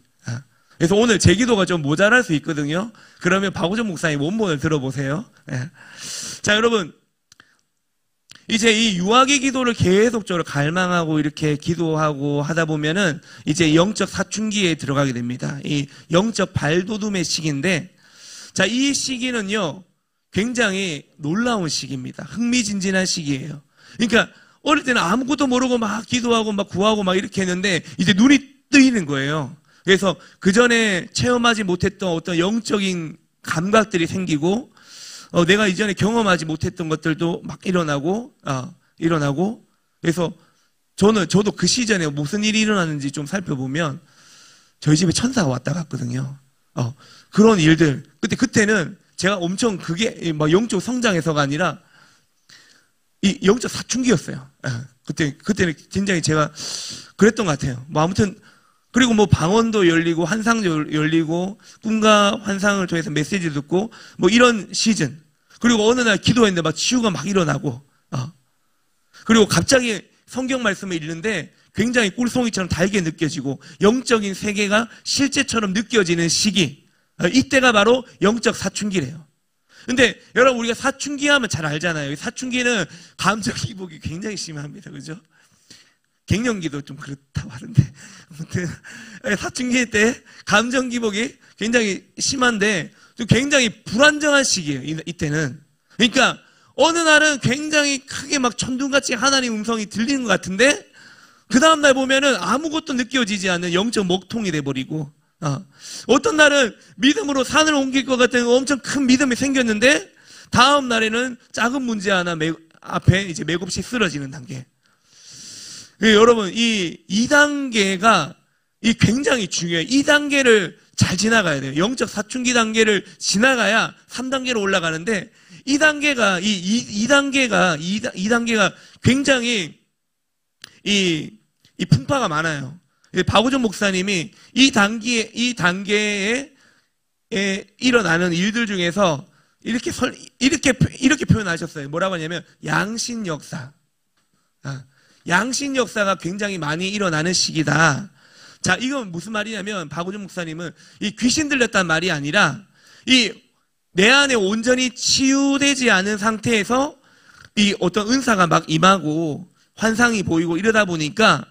그래서 오늘 제 기도가 좀 모자랄 수 있거든요. 그러면 박우정 목사님 원본을 들어보세요. 자, 여러분, 이제 이 유아기 기도를 계속적으로 갈망하고 이렇게 기도하고 하다 보면은 이제 영적 사춘기에 들어가게 됩니다. 이 영적 발돋움의 시기인데, 자, 이 시기는요, 굉장히 놀라운 시기입니다. 흥미진진한 시기예요. 그러니까 어릴 때는 아무것도 모르고 막 기도하고 막 구하고 막 이렇게 했는데 이제 눈이 뜨이는 거예요. 그래서 그 전에 체험하지 못했던 어떤 영적인 감각들이 생기고, 내가 이전에 경험하지 못했던 것들도 막 일어나고. 그래서 저도 그 시전에 무슨 일이 일어났는지 좀 살펴보면 저희 집에 천사가 왔다 갔거든요. 그런 일들. 그때는 제가 엄청 그게 막 영적 성장해서가 아니라 이 영적 사춘기였어요. 그때는 굉장히 제가 그랬던 것 같아요. 뭐 아무튼, 그리고 뭐 방언도 열리고 환상도 열리고 꿈과 환상을 통해서 메시지 듣고 뭐 이런 시즌. 그리고 어느 날 기도했는데 막 치유가 막 일어나고, 그리고 갑자기 성경 말씀을 읽는데 굉장히 꿀송이처럼 달게 느껴지고 영적인 세계가 실제처럼 느껴지는 시기. 이때가 바로 영적 사춘기래요. 근데 여러분, 우리가 사춘기 하면 잘 알잖아요. 사춘기는 감정 기복이 굉장히 심합니다. 그죠? 갱년기도 좀 그렇다고 하는데, 아무튼 사춘기 때 감정 기복이 굉장히 심한데 좀 굉장히 불안정한 시기예요. 이때는. 그러니까 어느 날은 굉장히 크게 막 천둥같이 하나님 음성이 들리는 것 같은데 그 다음날 보면은 아무것도 느껴지지 않는 영적 먹통이 돼버리고, 어떤 날은 믿음으로 산을 옮길 것 같은 엄청 큰 믿음이 생겼는데 다음 날에는 작은 문제 하나 앞에 이제 맥없이 쓰러지는 단계. 여러분, 이 2단계가 굉장히 중요해요. 2단계를 잘 지나가야 돼요. 영적 사춘기 단계를 지나가야 3단계로 올라가는데, 2단계가 굉장히 이 풍파가 많아요. 박우정 목사님이 이 단계에 일어나는 일들 중에서 이렇게 표현하셨어요. 뭐라고 하냐면 양신 역사. 양신 역사가 굉장히 많이 일어나는 시기다. 자, 이건 무슨 말이냐면 박우정 목사님은 이 귀신 들렸단 말이 아니라 내 안에 온전히 치유되지 않은 상태에서 이 어떤 은사가 막 임하고 환상이 보이고 이러다 보니까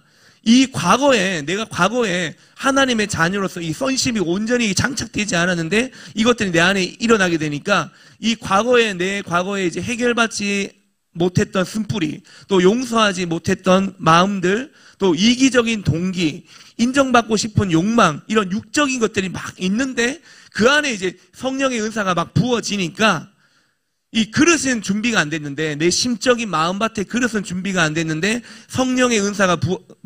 이 과거에, 내가 과거에 하나님의 자녀로서 이 선심이 온전히 장착되지 않았는데 이것들이 내 안에 일어나게 되니까 이 과거에, 내 과거에 이제 해결받지 못했던 쓴뿌리, 또 용서하지 못했던 마음들, 또 이기적인 동기, 인정받고 싶은 욕망, 이런 육적인 것들이 막 있는데 그 안에 이제 성령의 은사가 막 부어지니까 이 그릇은 준비가 안 됐는데, 내 심적인 마음밭에 그릇은 준비가 안 됐는데 성령의 은사가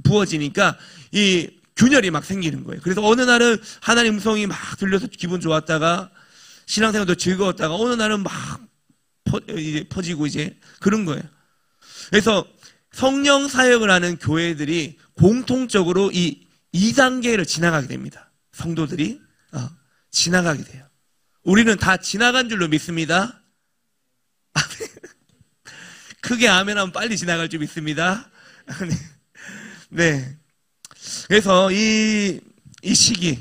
부어지니까 이 균열이 막 생기는 거예요. 그래서 어느 날은 하나님 음성이 막 들려서 기분 좋았다가 신앙생활도 즐거웠다가 어느 날은 막 퍼지고 이제 그런 거예요. 그래서 성령 사역을 하는 교회들이 공통적으로 이 2단계를 지나가게 됩니다. 성도들이 지나가게 돼요. 우리는 다 지나간 줄로 믿습니다. 크게 아멘하면 빨리 지나갈 줄 믿습니다. 네. 그래서 이 시기,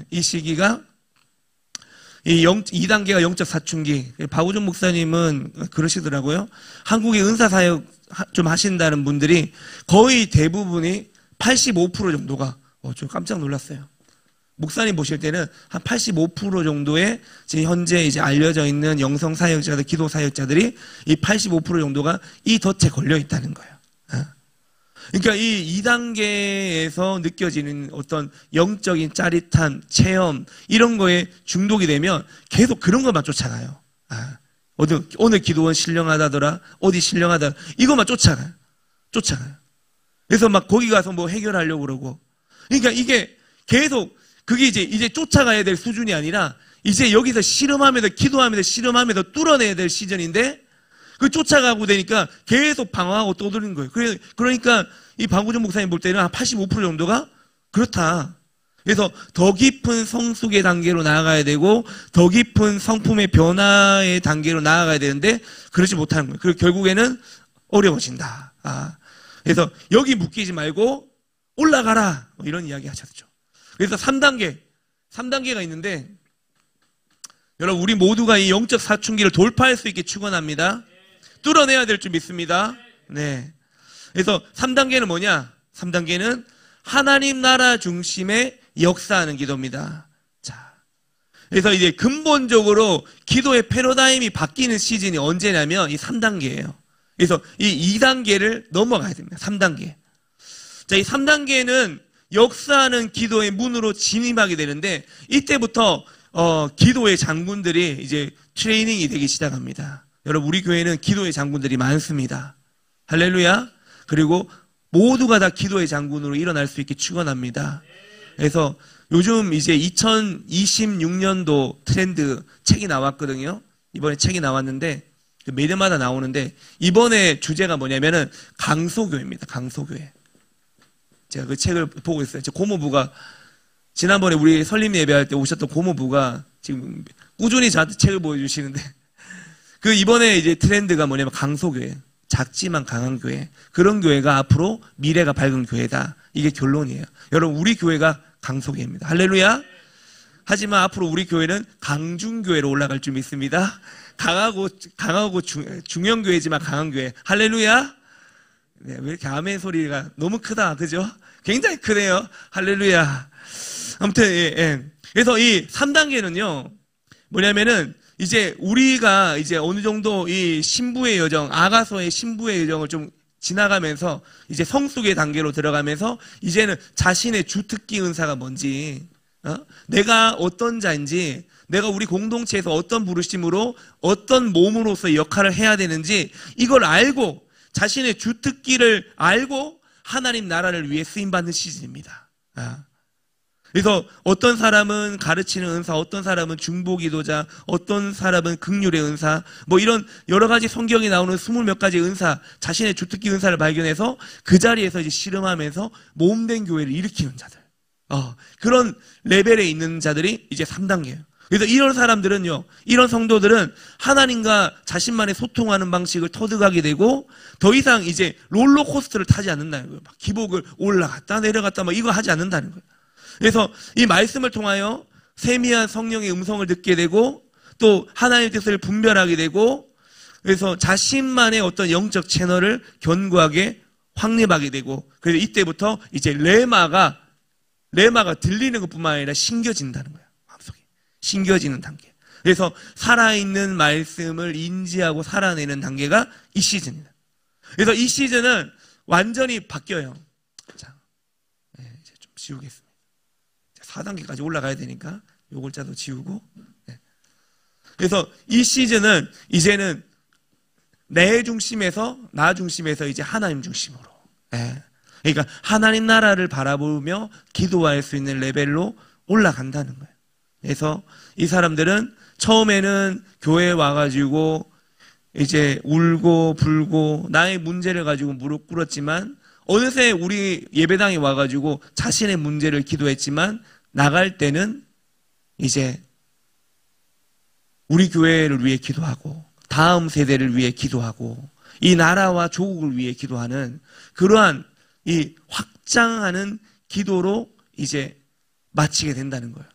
이 시기가 이 2단계가 영적 사춘기. 박우준 목사님은 그러시더라고요. 한국의 은사 사역 좀 하신다는 분들이 거의 대부분이 85% 정도가 좀 깜짝 놀랐어요. 목사님 보실 때는 한 85% 정도의 지금 현재 이제 알려져 있는 영성 사역자들, 기도 사역자들이 이 85% 정도가 이 덫에 걸려 있다는 거예요. 그러니까 이 2단계에서 느껴지는 어떤 영적인 짜릿한 체험, 이런 거에 중독이 되면 계속 그런 것만 쫓아가요. 오늘 기도원 신령하다더라, 어디 신령하다, 이것만 쫓아가요. 그래서 막 거기 가서 뭐 해결하려고 그러고. 그러니까 이게 계속 그게 이제 쫓아가야 될 수준이 아니라 이제 여기서 씨름하면서 기도하면서 씨름하면서 뚫어내야 될 시즌인데 그 쫓아가고 되니까 계속 방황하고 떠드는 거예요. 그러니까 이 박우준 목사님 볼 때는 한 85% 정도가 그렇다. 그래서 더 깊은 성숙의 단계로 나아가야 되고 더 깊은 성품의 변화의 단계로 나아가야 되는데 그러지 못하는 거예요. 그리고 결국에는 어려워진다. 그래서 여기 묶이지 말고 올라가라. 이런 이야기 하셨죠. 그래서 3단계가 있는데 여러분, 우리 모두가 이 영적 사춘기를 돌파할 수 있게 축원합니다. 뚫어내야 될 줄 믿습니다. 네. 그래서 3단계는 뭐냐? 3단계는 하나님 나라 중심의 역사하는 기도입니다. 자. 그래서 이제 근본적으로 기도의 패러다임이 바뀌는 시즌이 언제냐면 이 3단계예요. 그래서 이 2단계를 넘어가야 됩니다. 3단계. 자, 이 3단계는 역사하는 기도의 문으로 진입하게 되는데 이때부터 기도의 장군들이 이제 트레이닝이 되기 시작합니다. 여러분, 우리 교회는 기도의 장군들이 많습니다. 할렐루야. 그리고 모두가 다 기도의 장군으로 일어날 수 있게 축원합니다. 그래서 요즘 이제 2026년도 트렌드 책이 나왔거든요. 이번에 책이 나왔는데 매년마다 나오는데 이번에 주제가 뭐냐면은 강소교회입니다. 강소교회. 제가 그 책을 보고 있어요. 제 고모부가 지난번에 우리 설립 예배할 때 오셨던 고모부가 지금 꾸준히 저한테 책을 보여주시는데 그 이번에 이제 트렌드가 뭐냐면 강소교회, 작지만 강한 교회, 그런 교회가 앞으로 미래가 밝은 교회다. 이게 결론이에요. 여러분, 우리 교회가 강소교회입니다. 할렐루야. 하지만 앞으로 우리 교회는 강중교회로 올라갈 줄 믿습니다. 강하고 중형 교회지만 강한 교회. 할렐루야. 네, 왜 이렇게 아멘 소리가 너무 크다, 그죠? 굉장히 크네요. 할렐루야. 아무튼, 예. 그래서 이 3단계는요, 뭐냐면은, 이제 우리가 이제 어느 정도 이 신부의 여정, 아가서의 신부의 여정을 좀 지나가면서, 이제 성숙의 단계로 들어가면서, 이제는 자신의 주특기 은사가 뭔지, 내가 어떤 자인지, 내가 우리 공동체에서 어떤 부르심으로, 어떤 몸으로서 역할을 해야 되는지, 이걸 알고, 자신의 주특기를 알고 하나님 나라를 위해 쓰임받는 시즌입니다. 그래서 어떤 사람은 가르치는 은사, 어떤 사람은 중보기도자, 어떤 사람은 긍휼의 은사, 뭐 이런 여러 가지 성경에 나오는 20몇 가지 은사, 자신의 주특기 은사를 발견해서 그 자리에서 이제 씨름하면서 몸된 교회를 일으키는 자들. 그런 레벨에 있는 자들이 이제 3단계예요. 그래서 이런 사람들은요, 이런 성도들은 하나님과 자신만의 소통하는 방식을 터득하게 되고 더 이상 이제 롤러코스터를 타지 않는다는 거예요. 막 기복을 올라갔다 내려갔다 막 이거 하지 않는다는 거예요. 그래서 이 말씀을 통하여 세미한 성령의 음성을 듣게 되고 또 하나님의 뜻을 분별하게 되고 그래서 자신만의 어떤 영적 채널을 견고하게 확립하게 되고, 그래서 이때부터 이제 레마가 들리는 것뿐만 아니라 신겨진다는 거예요. 마음속에 신겨지는 단계. 그래서 살아있는 말씀을 인지하고 살아내는 단계가 이 시즌이다. 그래서 이 시즌은 완전히 바뀌어요. 자, 이제 좀 지우겠습니다. 4단계까지 올라가야 되니까 요 글자도 지우고. 그래서 이 시즌은 이제는 내 중심에서, 나 중심에서 이제 하나님 중심으로. 그러니까 하나님 나라를 바라보며 기도할 수 있는 레벨로 올라간다는 거예요. 그래서 이 사람들은 처음에는 교회에 와가지고 이제 울고 불고 나의 문제를 가지고 무릎 꿇었지만, 어느새 우리 예배당에 와가지고 자신의 문제를 기도했지만, 나갈 때는 이제 우리 교회를 위해 기도하고 다음 세대를 위해 기도하고 이 나라와 조국을 위해 기도하는 그러한 이 확장하는 기도로 이제 마치게 된다는 거예요.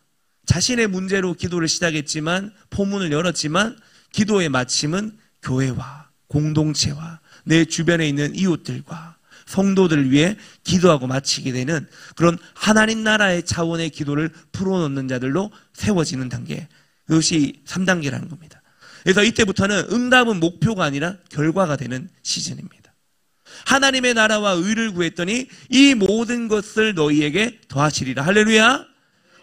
자신의 문제로 기도를 시작했지만, 포문을 열었지만, 기도의 마침은 교회와 공동체와 내 주변에 있는 이웃들과 성도들을 위해 기도하고 마치게 되는 그런 하나님 나라의 차원의 기도를 풀어놓는 자들로 세워지는 단계, 그것이 3단계라는 겁니다. 그래서 이때부터는 응답은 목표가 아니라 결과가 되는 시즌입니다. 하나님의 나라와 의를 구했더니 이 모든 것을 너희에게 더하시리라. 할렐루야.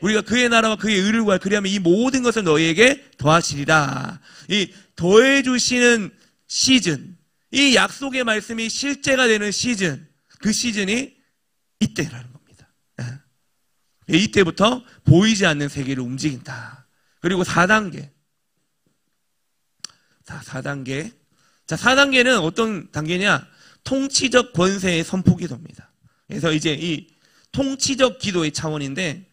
우리가 그의 나라와 그의 의를 구하여 그리하면 이 모든 것을 너희에게 더하시리라. 이 더해주시는 시즌, 이 약속의 말씀이 실제가 되는 시즌, 그 시즌이 이때라는 겁니다. 이때부터 보이지 않는 세계를 움직인다. 그리고 4단계. 자, 4단계. 자, 4단계는 어떤 단계냐? 통치적 권세의 선포 기도입니다. 그래서 이제 이 통치적 기도의 차원인데,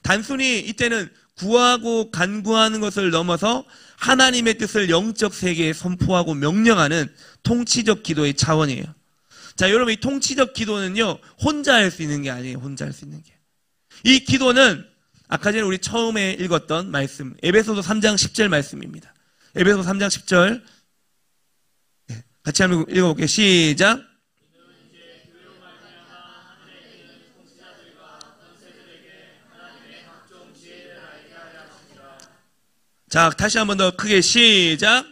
단순히 이때는 구하고 간구하는 것을 넘어서 하나님의 뜻을 영적 세계에 선포하고 명령하는 통치적 기도의 차원이에요. 자, 여러분, 이 통치적 기도는요, 혼자 할 수 있는 게 아니에요. 혼자 할 수 있는 게. 이 기도는 아까 전에 우리 처음에 읽었던 말씀, 에베소서 3장 10절 말씀입니다. 에베소서 3장 10절. 같이 한번 읽어볼게요. 시작. 자, 다시 한 번 더 크게 시작.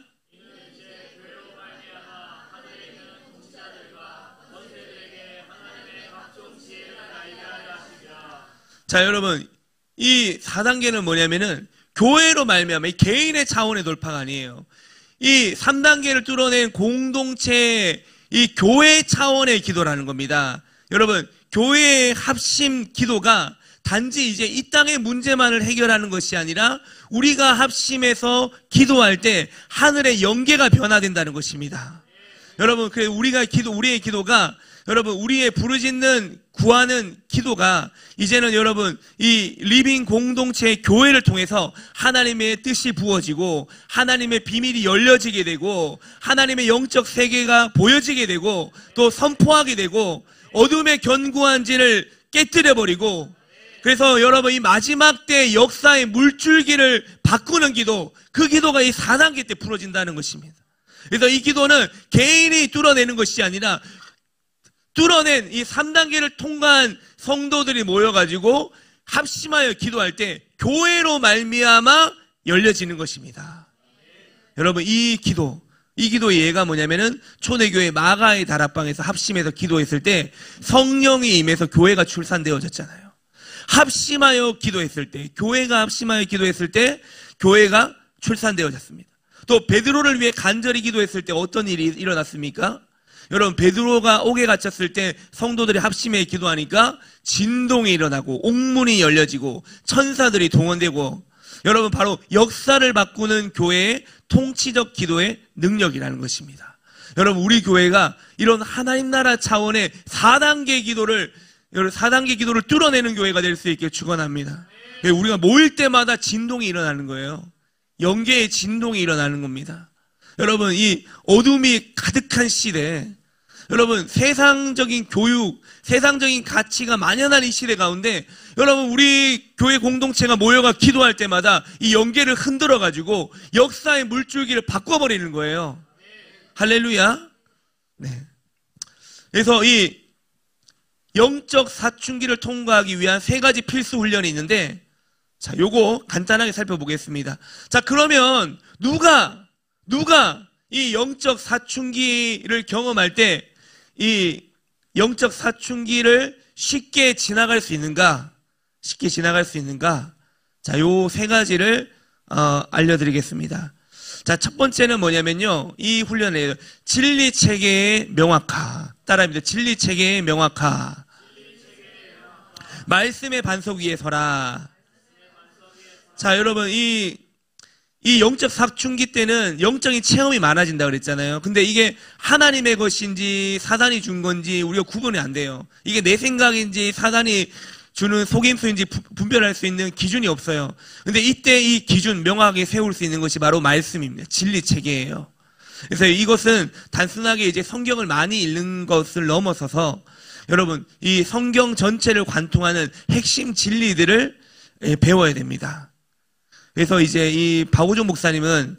자, 여러분, 이 4단계는 뭐냐면은 교회로 말미암아 이 개인의 차원의 돌파가 아니에요. 이 3단계를 뚫어낸 공동체의 이 교회 차원의 기도라는 겁니다. 여러분, 교회의 합심 기도가 단지 이제 이 땅의 문제만을 해결하는 것이 아니라 우리가 합심해서 기도할 때 하늘의 영계가 변화된다는 것입니다. 여러분, 그래 우리의 기도가 여러분, 우리의 부르짖는 구하는 기도가 이제는 여러분 이 리빙 공동체의 교회를 통해서 하나님의 뜻이 부어지고 하나님의 비밀이 열려지게 되고 하나님의 영적 세계가 보여지게 되고 또 선포하게 되고 어둠의 견고한지를 깨뜨려버리고, 그래서 여러분 이 마지막 때 역사의 물줄기를 바꾸는 기도, 그 기도가 이 4단계 때 풀어진다는 것입니다. 그래서 이 기도는 개인이 뚫어내는 것이 아니라 뚫어낸 이 3단계를 통과한 성도들이 모여가지고 합심하여 기도할 때 교회로 말미암아 열려지는 것입니다. 여러분, 이 기도의 예가 뭐냐면은 초대교회 마가의 다락방에서 합심해서 기도했을 때 성령이 임해서 교회가 출산되어졌잖아요. 합심하여 기도했을 때, 교회가 합심하여 기도했을 때 교회가 출산되어졌습니다. 또 베드로를 위해 간절히 기도했을 때 어떤 일이 일어났습니까? 여러분, 베드로가 옥에 갇혔을 때 성도들이 합심해 기도하니까 진동이 일어나고 옥문이 열려지고 천사들이 동원되고, 여러분, 바로 역사를 바꾸는 교회의 통치적 기도의 능력이라는 것입니다. 여러분, 우리 교회가 이런 하나님 나라 차원의 4단계 기도를 뚫어내는 교회가 될 수 있게 축원합니다. 우리가 모일 때마다 진동이 일어나는 거예요. 영계의 진동이 일어나는 겁니다. 여러분, 이 어둠이 가득한 시대, 여러분, 세상적인 교육, 세상적인 가치가 만연한 이 시대 가운데 여러분, 우리 교회 공동체가 모여가 기도할 때마다 이 영계를 흔들어가지고 역사의 물줄기를 바꿔버리는 거예요. 할렐루야. 네. 그래서 이 영적 사춘기를 통과하기 위한 3가지 필수 훈련이 있는데, 자, 요거 간단하게 살펴보겠습니다. 자, 그러면 누가 이 영적 사춘기를 경험할 때 이 영적 사춘기를 쉽게 지나갈 수 있는가? 자, 요 3가지를 알려드리겠습니다. 자, 첫 번째는 뭐냐면요, 이 훈련이에요. 진리 체계의 명확화. 따라합니다. 진리 체계의 명확화. 말씀의 반석 위에 서라. 자, 여러분, 이 영적 사춘기 때는 영적인 체험이 많아진다 그랬잖아요. 근데 이게 하나님의 것인지 사단이 준 건지 우리가 구분이 안 돼요. 이게 내 생각인지 사단이 주는 속임수인지 분별할 수 있는 기준이 없어요. 근데 이때 이 기준 명확하게 세울 수 있는 것이 바로 말씀입니다. 진리 체계예요. 그래서 이것은 단순하게 이제 성경을 많이 읽는 것을 넘어서서 여러분, 이 성경 전체를 관통하는 핵심 진리들을 배워야 됩니다. 그래서 이제 이 박우종 목사님은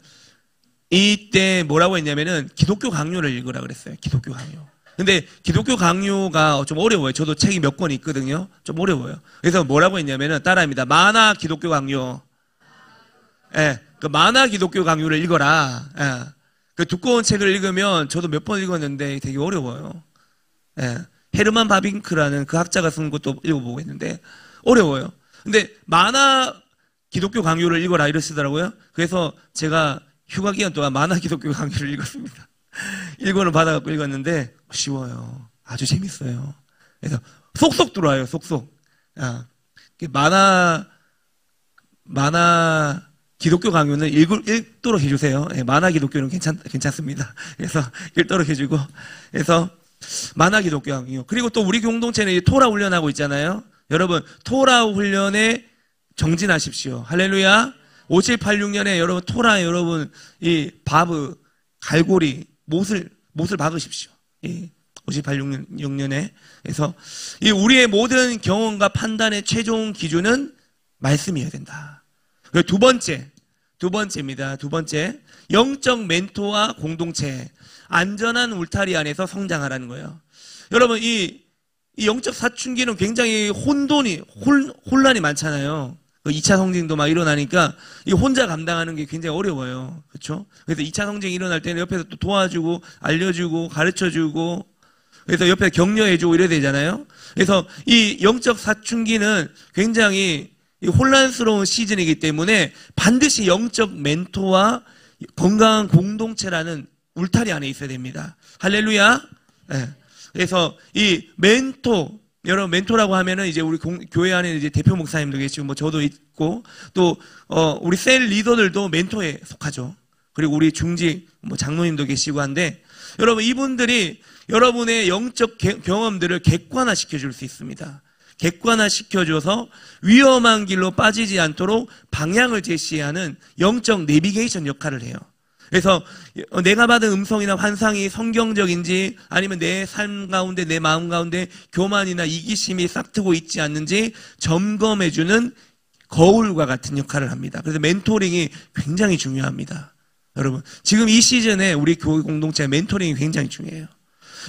이때 뭐라고 했냐면은 기독교 강요를 읽으라 그랬어요. 기독교 강요. 근데 기독교 강요가 좀 어려워요. 저도 책이 몇 권 있거든요. 좀 어려워요. 그래서 뭐라고 했냐면은 따라합니다. 만화 기독교 강요. 예, 그 만화 기독교 강요를 읽어라. 예, 그 두꺼운 책을 읽으면 저도 몇 번 읽었는데 되게 어려워요. 예, 헤르만 바빙크라는 그 학자가 쓴 것도 읽어보고 했는데 어려워요. 근데 만화 기독교 강요를 읽어라 이러시더라고요. 그래서 제가 휴가 기간 동안 만화 기독교 강요를 읽었습니다. 1권을 받아갖고 읽었는데 쉬워요. 아주 재밌어요. 그래서 속속 들어와요. 속속. 만화 기독교 강요는 읽도록 해주세요. 네, 만화 기독교는 괜찮습니다. 그래서 읽도록 해주고, 그래서 만화 기독교 강요. 그리고 또 우리 공동체는 토라 훈련하고 있잖아요. 여러분, 토라 훈련에 정진하십시오. 할렐루야. 5786년에 여러분 토라 여러분 이 바브 갈고리 못을 박으십시오. 5886년에. 그래서 이 우리의 모든 경험과 판단의 최종 기준은 말씀이어야 된다. 두 번째입니다. 두 번째, 영적 멘토와 공동체, 안전한 울타리 안에서 성장하라는 거예요. 여러분, 이 영적 사춘기는 굉장히 혼란이 많잖아요. 2차 성징도 막 일어나니까 이 혼자 감당하는 게 굉장히 어려워요. 그렇죠? 그래서 2차 성징이 일어날 때는 옆에서 또 도와주고 알려주고 가르쳐주고 그래서 옆에 격려해주고 이래야 되잖아요. 그래서 이 영적 사춘기는 굉장히 혼란스러운 시즌이기 때문에 반드시 영적 멘토와 건강한 공동체라는 울타리 안에 있어야 됩니다. 할렐루야. 네. 그래서 이 멘토, 여러분 멘토라고 하면은 이제 우리 교회 안에 이제 대표 목사님도 계시고 뭐 저도 있고 또 우리 셀 리더들도 멘토에 속하죠. 그리고 우리 중직 뭐 장로님도 계시고 한데 여러분 이분들이 여러분의 영적 경험들을 객관화 시켜줄 수 있습니다. 객관화 시켜줘서 위험한 길로 빠지지 않도록 방향을 제시하는 영적 내비게이션 역할을 해요. 그래서 내가 받은 음성이나 환상이 성경적인지 아니면 내 삶 가운데 내 마음 가운데 교만이나 이기심이 싹트고 있지 않는지 점검해주는 거울과 같은 역할을 합니다. 그래서 멘토링이 굉장히 중요합니다. 여러분 지금 이 시즌에 우리 교회 공동체 멘토링이 굉장히 중요해요.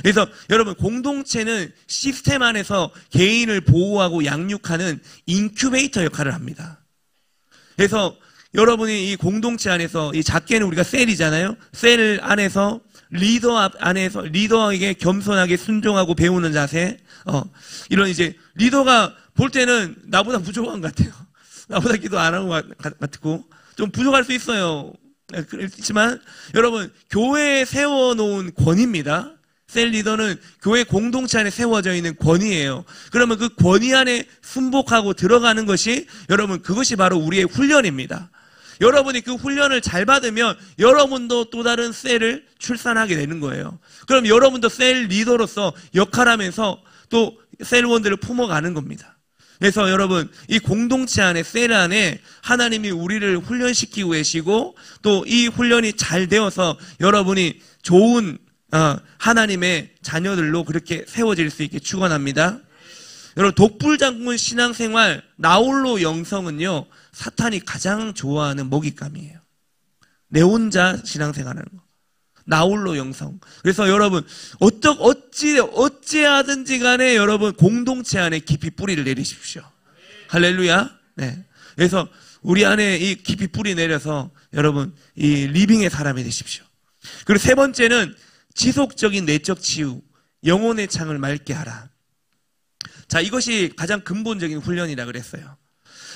그래서 여러분 공동체는 시스템 안에서 개인을 보호하고 양육하는 인큐베이터 역할을 합니다. 그래서 여러분이 이 공동체 안에서 이 작게는 우리가 셀이잖아요. 셀 안에서 리더에게 겸손하게 순종하고 배우는 자세. 이런 이제 리더가 볼 때는 나보다 부족한 것 같아요. 나보다 기도 안 하는 것 같고 좀 부족할 수 있어요. 그렇지만 여러분 교회에 세워놓은 권위입니다. 셀 리더는 교회 공동체 안에 세워져 있는 권위예요. 그러면 그 권위 안에 순복하고 들어가는 것이 여러분 그것이 바로 우리의 훈련입니다. 여러분이 그 훈련을 잘 받으면 여러분도 또 다른 셀을 출산하게 되는 거예요. 그럼 여러분도 셀 리더로서 역할하면서 또 셀원들을 품어가는 겁니다. 그래서 여러분 이 공동체 안에 셀 안에 하나님이 우리를 훈련시키고 계시고 또 이 훈련이 잘 되어서 여러분이 좋은 하나님의 자녀들로 그렇게 세워질 수 있게 축원합니다. 여러분 독불장군 신앙생활 나홀로 영성은요 사탄이 가장 좋아하는 먹잇감이에요. 내 혼자 신앙생활하는 거. 나홀로 영성. 그래서 여러분 어찌하든지 간에 여러분 공동체 안에 깊이 뿌리를 내리십시오. 할렐루야. 네. 그래서 우리 안에 이 깊이 뿌리 내려서 여러분 이 리빙의 사람이 되십시오. 그리고 세 번째는 지속적인 내적 치유, 영혼의 창을 맑게 하라. 자, 이것이 가장 근본적인 훈련이라 그랬어요.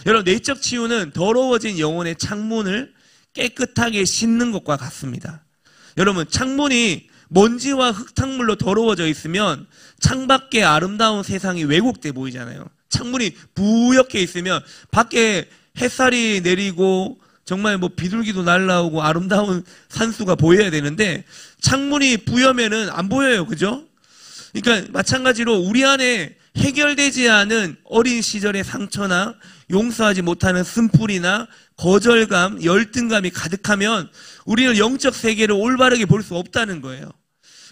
여러분, 내적 치유는 더러워진 영혼의 창문을 깨끗하게 씻는 것과 같습니다. 여러분, 창문이 먼지와 흙탕물로 더러워져 있으면 창밖의 아름다운 세상이 왜곡돼 보이잖아요. 창문이 부옇게 있으면 밖에 햇살이 내리고 정말 뭐 비둘기도 날아오고 아름다운 산수가 보여야 되는데 창문이 부여면은 안 보여요. 그죠? 그러니까 마찬가지로 우리 안에 해결되지 않은 어린 시절의 상처나 용서하지 못하는 쓴뿌리나 거절감, 열등감이 가득하면 우리는 영적 세계를 올바르게 볼 수 없다는 거예요.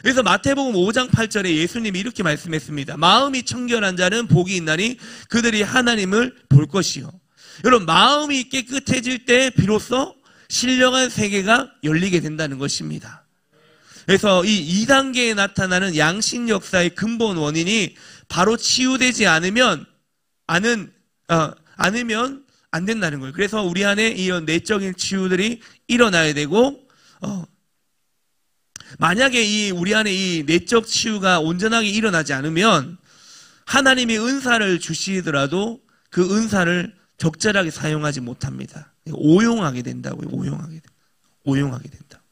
그래서 마태복음 5장 8절에 예수님이 이렇게 말씀했습니다. 마음이 청결한 자는 복이 있나니 그들이 하나님을 볼 것이요. 여러분, 마음이 깨끗해질 때 비로소 신령한 세계가 열리게 된다는 것입니다. 그래서 이 2단계에 나타나는 양심 역사의 근본 원인이 바로 치유되지 않으면 안 된다는 거예요. 그래서 우리 안에 이런 내적인 치유들이 일어나야 되고, 만약에 우리 안에 이 내적 치유가 온전하게 일어나지 않으면 하나님이 은사를 주시더라도 그 은사를 적절하게 사용하지 못합니다. 오용하게 된다고요. 오용하게 된다.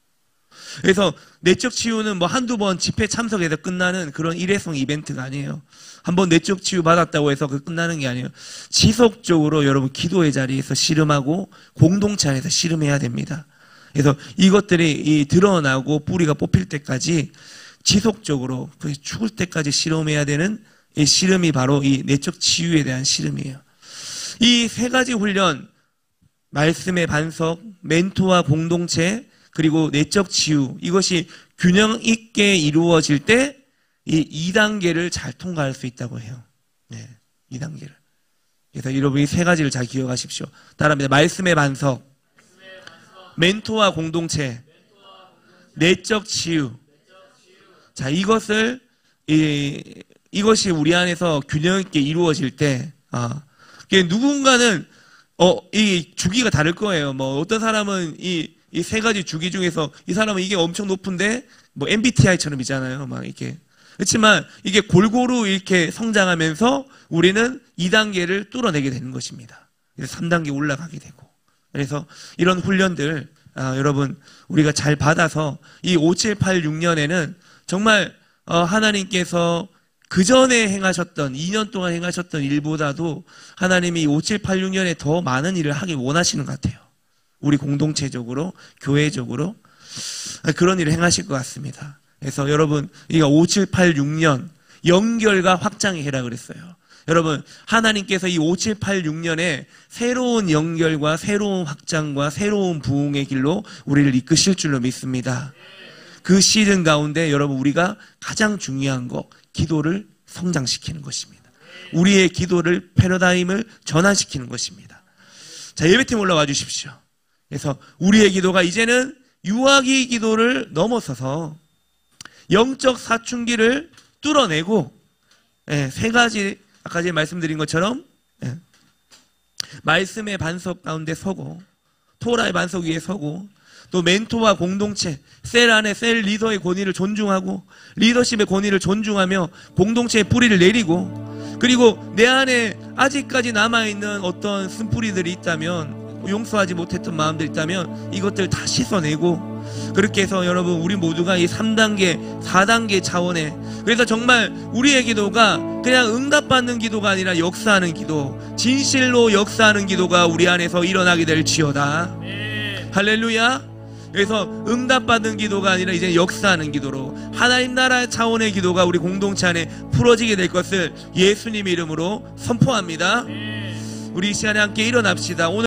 그래서 내적 치유는 뭐 한두 번 집회 참석해서 끝나는 그런 일회성 이벤트가 아니에요. 한번 내적 치유 받았다고 해서 그 끝나는 게 아니에요. 지속적으로 여러분 기도의 자리에서 씨름하고 공동체 안에서 씨름해야 됩니다. 그래서 이것들이 드러나고 뿌리가 뽑힐 때까지 지속적으로 죽을 때까지 씨름해야 되는 이 씨름이 바로 이 내적 치유에 대한 씨름이에요. 이 세 가지 훈련, 말씀의 반석, 멘토와 공동체, 그리고 내적 치유, 이것이 균형 있게 이루어질 때 이 2단계를 잘 통과할 수 있다고 해요. 네, 2단계를. 그래서 여러분 이 세 가지를 잘 기억하십시오. 따라합니다. 말씀의 반석, 멘토와 공동체, 내적 치유. 자, 이것이 우리 안에서 균형 있게 이루어질 때, 누군가는 이 주기가 다를 거예요. 뭐 어떤 사람은 이 세 가지 주기 중에서 이 사람은 이게 엄청 높은데 뭐 MBTI처럼이잖아요. 막 이렇게. 그렇지만 이게 골고루 이렇게 성장하면서 우리는 2단계를 뚫어내게 되는 것입니다. 그래서 3단계 올라가게 되고. 그래서 이런 훈련들 여러분 우리가 잘 받아서 이 5, 7, 8, 6년에는 정말 하나님께서 그 전에 행하셨던 2년 동안 행하셨던 일보다도 하나님이 5, 7, 8, 6년에 더 많은 일을 하길 원하시는 것 같아요. 우리 공동체적으로 교회적으로 그런 일을 행하실 것 같습니다. 그래서 여러분 이거 5, 7, 8, 6년 연결과 확장의 해라 그랬어요. 여러분 하나님께서 이 5, 7, 8, 6년에 새로운 연결과 새로운 확장과 새로운 부흥의 길로 우리를 이끄실 줄로 믿습니다. 그 시즌 가운데 여러분 우리가 가장 중요한 거 기도를 성장시키는 것입니다. 우리의 기도를 패러다임을 전환시키는 것입니다. 자, 예배팀 올라와 주십시오. 그래서 우리의 기도가 이제는 유아기 기도를 넘어서서 영적 사춘기를 뚫어내고 세 가지 아까 제가 말씀드린 것처럼 말씀의 반석 가운데 서고 토라의 반석 위에 서고 또 멘토와 공동체, 셀 안에 셀 리더의 권위를 존중하고 리더십의 권위를 존중하며 공동체의 뿌리를 내리고 그리고 내 안에 아직까지 남아있는 어떤 쓴뿌리들이 있다면 용서하지 못했던 마음들이 있다면 이것들 다 씻어내고 그렇게 해서 여러분 우리 모두가 이 3단계, 4단계 차원에 그래서 정말 우리의 기도가 그냥 응답받는 기도가 아니라 역사하는 기도, 진실로 역사하는 기도가 우리 안에서 일어나게 될지어다. 할렐루야. 그래서 응답받는 기도가 아니라 이제 역사하는 기도로 하나님 나라 차원의 기도가 우리 공동체 안에 풀어지게 될 것을 예수님의 이름으로 선포합니다. 우리 이 시간에 함께 일어납시다. 오늘